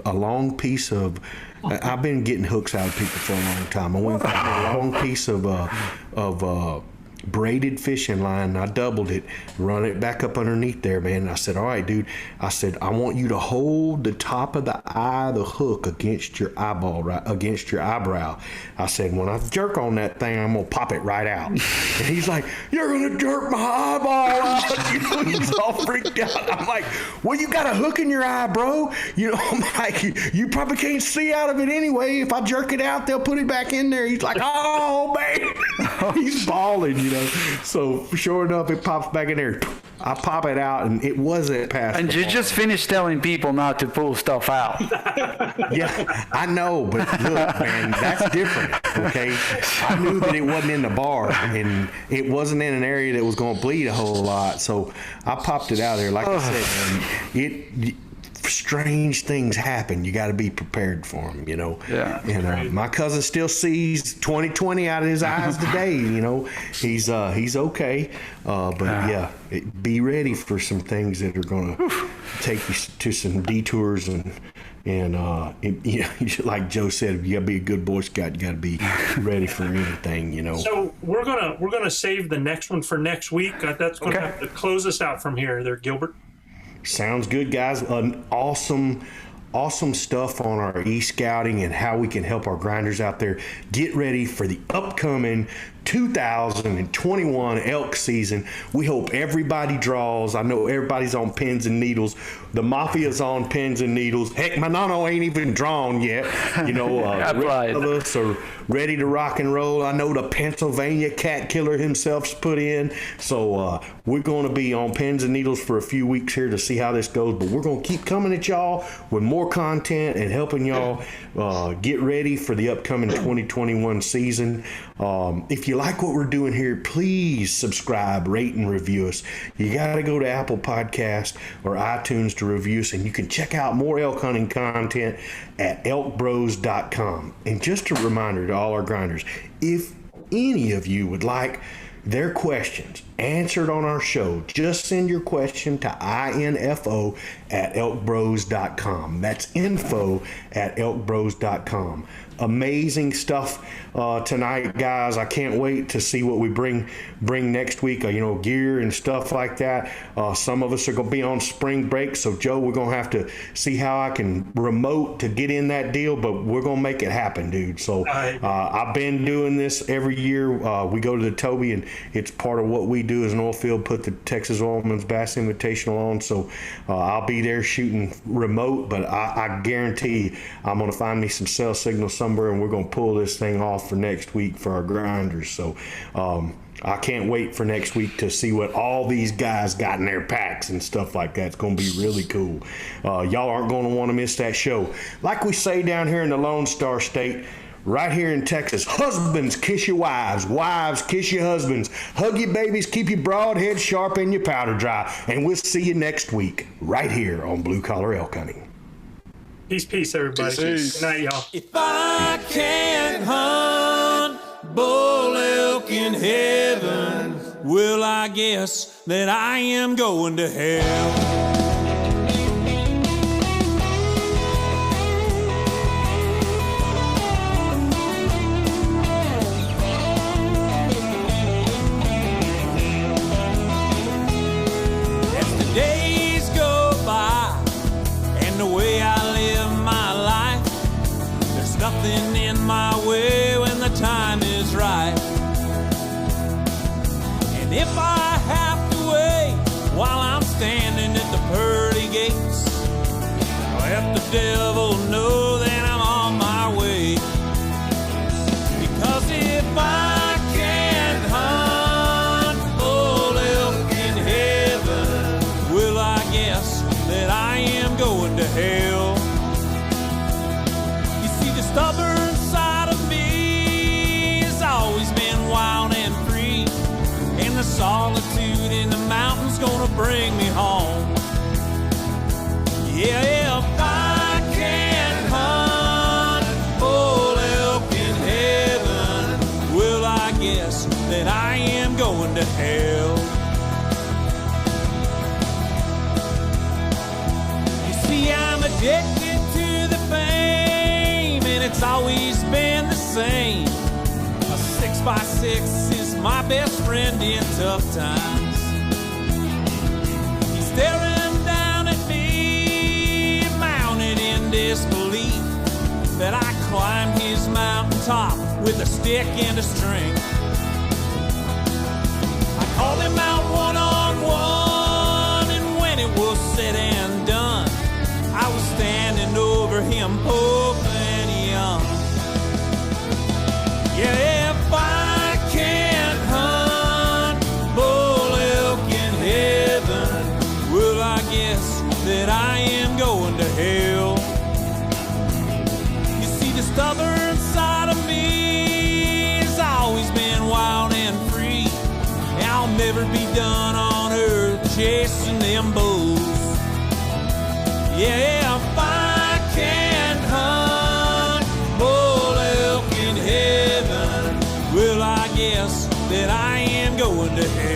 a long piece of, I've been getting hooks out of people for a long time. I went and got a long piece of braided fishing line. I doubled it, run it back up underneath there, man. And I said, all right, dude. I said, I want you to hold the top of the eye of the hook against your eyeball, right against your eyebrow. I said, when I jerk on that thing, I'm gonna pop it right out. And he's like, you're gonna jerk my eyeball out. You know, he's all freaked out. I'm like, well, you got a hook in your eye, bro. You know, I'm like, you probably can't see out of it anyway. If I jerk it out, they'll put it back in there. He's like, oh man. He's bawling, you know. So sure enough, it pops back in there. I pop it out, and it wasn't past. And you just finished telling people not to pull stuff out. Yeah, I know, but look, man, that's different. Okay, I knew that it wasn't in the bar, and it wasn't in an area that was going to bleed a whole lot. So I popped it out there. Like I said, man, strange things happen. You got to be prepared for them, you know. Yeah. And my cousin still sees 20/20 out of his eyes today. You know, he's okay. But yeah, be ready for some things that are going to take you to some detours and you know, like Joe said, you got to be a good Boy Scout. You got to be ready for anything, you know. So we're gonna save the next one for next week. That's going to have to close us out from here, there, Gilbert. Sounds good, guys. Awesome stuff on our e-scouting and how we can help our grinders out there get ready for the upcoming 2021 elk season. We hope everybody draws. I know everybody's on pins and needles. The Mafia's on pins and needles. Heck, my nano ain't even drawn yet. You know, right. of us are ready to rock and roll. I know the Pennsylvania cat killer himself's put in. So we're going to be on pins and needles for a few weeks here to see how this goes. But we're going to keep coming at y'all with more content and helping y'all get ready for the upcoming 2021 season. If you like what we're doing here, please subscribe, rate, and review us. You got to go to Apple Podcast or iTunes to review us, and you can check out more elk hunting content at ElkBros.com. And just a reminder to all our grinders, if any of you would like their questions answered on our show, just send your question to info@elkbros.com. That's info@elkbros.com. Amazing stuff tonight, guys. I can't wait to see what we bring next week. You know, gear and stuff like that. Some of us are going to be on spring break, so Joe, we're going to have to see how I can remote to get in that deal, but we're going to make it happen, dude. So I've been doing this every year. We go to the Toby, and it's part of what we do as an oil field, put the Texas Oilman's Bass Invitational on. So I'll be there shooting remote, but I guarantee I'm going to find me some cell signal somewhere, and we're going to pull this thing off for next week for our grinders. So I can't wait for next week to see what all these guys got in their packs and stuff like that. It's going to be really cool. Y'all aren't going to want to miss that show. Like we say down here in the Lone Star State, right here in Texas, husbands, kiss your wives. Wives, kiss your husbands. Hug your babies, keep your broad head sharp and your powder dry. And we'll see you next week right here on Blue Collar Elk Hunting. Peace, everybody. Peace. Good night, y'all. If I can't hunt bull elk in heaven, well, I guess that I am going to hell. Nothing in my way when the time is right. devil know that I'm on my way. Because if I can't hunt bull elk in heaven, well, I guess that I am going to hell. You see, the stubborn side of me has always been wild and free, and the solitude in the mountains gonna bring me home. Yeah, if I can't hunt bull elk in heaven, well, I guess that I am going to hell. You see, I'm addicted to the fame, and it's always been the same. A 6x6 is my best friend in tough times. He's staring down at me, mounted in disbelief that I climbed his mountaintop with a stick and a string. I called him out one-on-one, and when it was said and done, I was standing over him, pope and young. Yeah, if I can't hunt bull elk in heaven, well, I guess that I am going to hell. You see, the stubborn side of me has always been wild and free, and I'll never be done on earth chasing them bulls. Yeah, if I can't hunt bull elk in heaven, well, I guess that I am going to hell.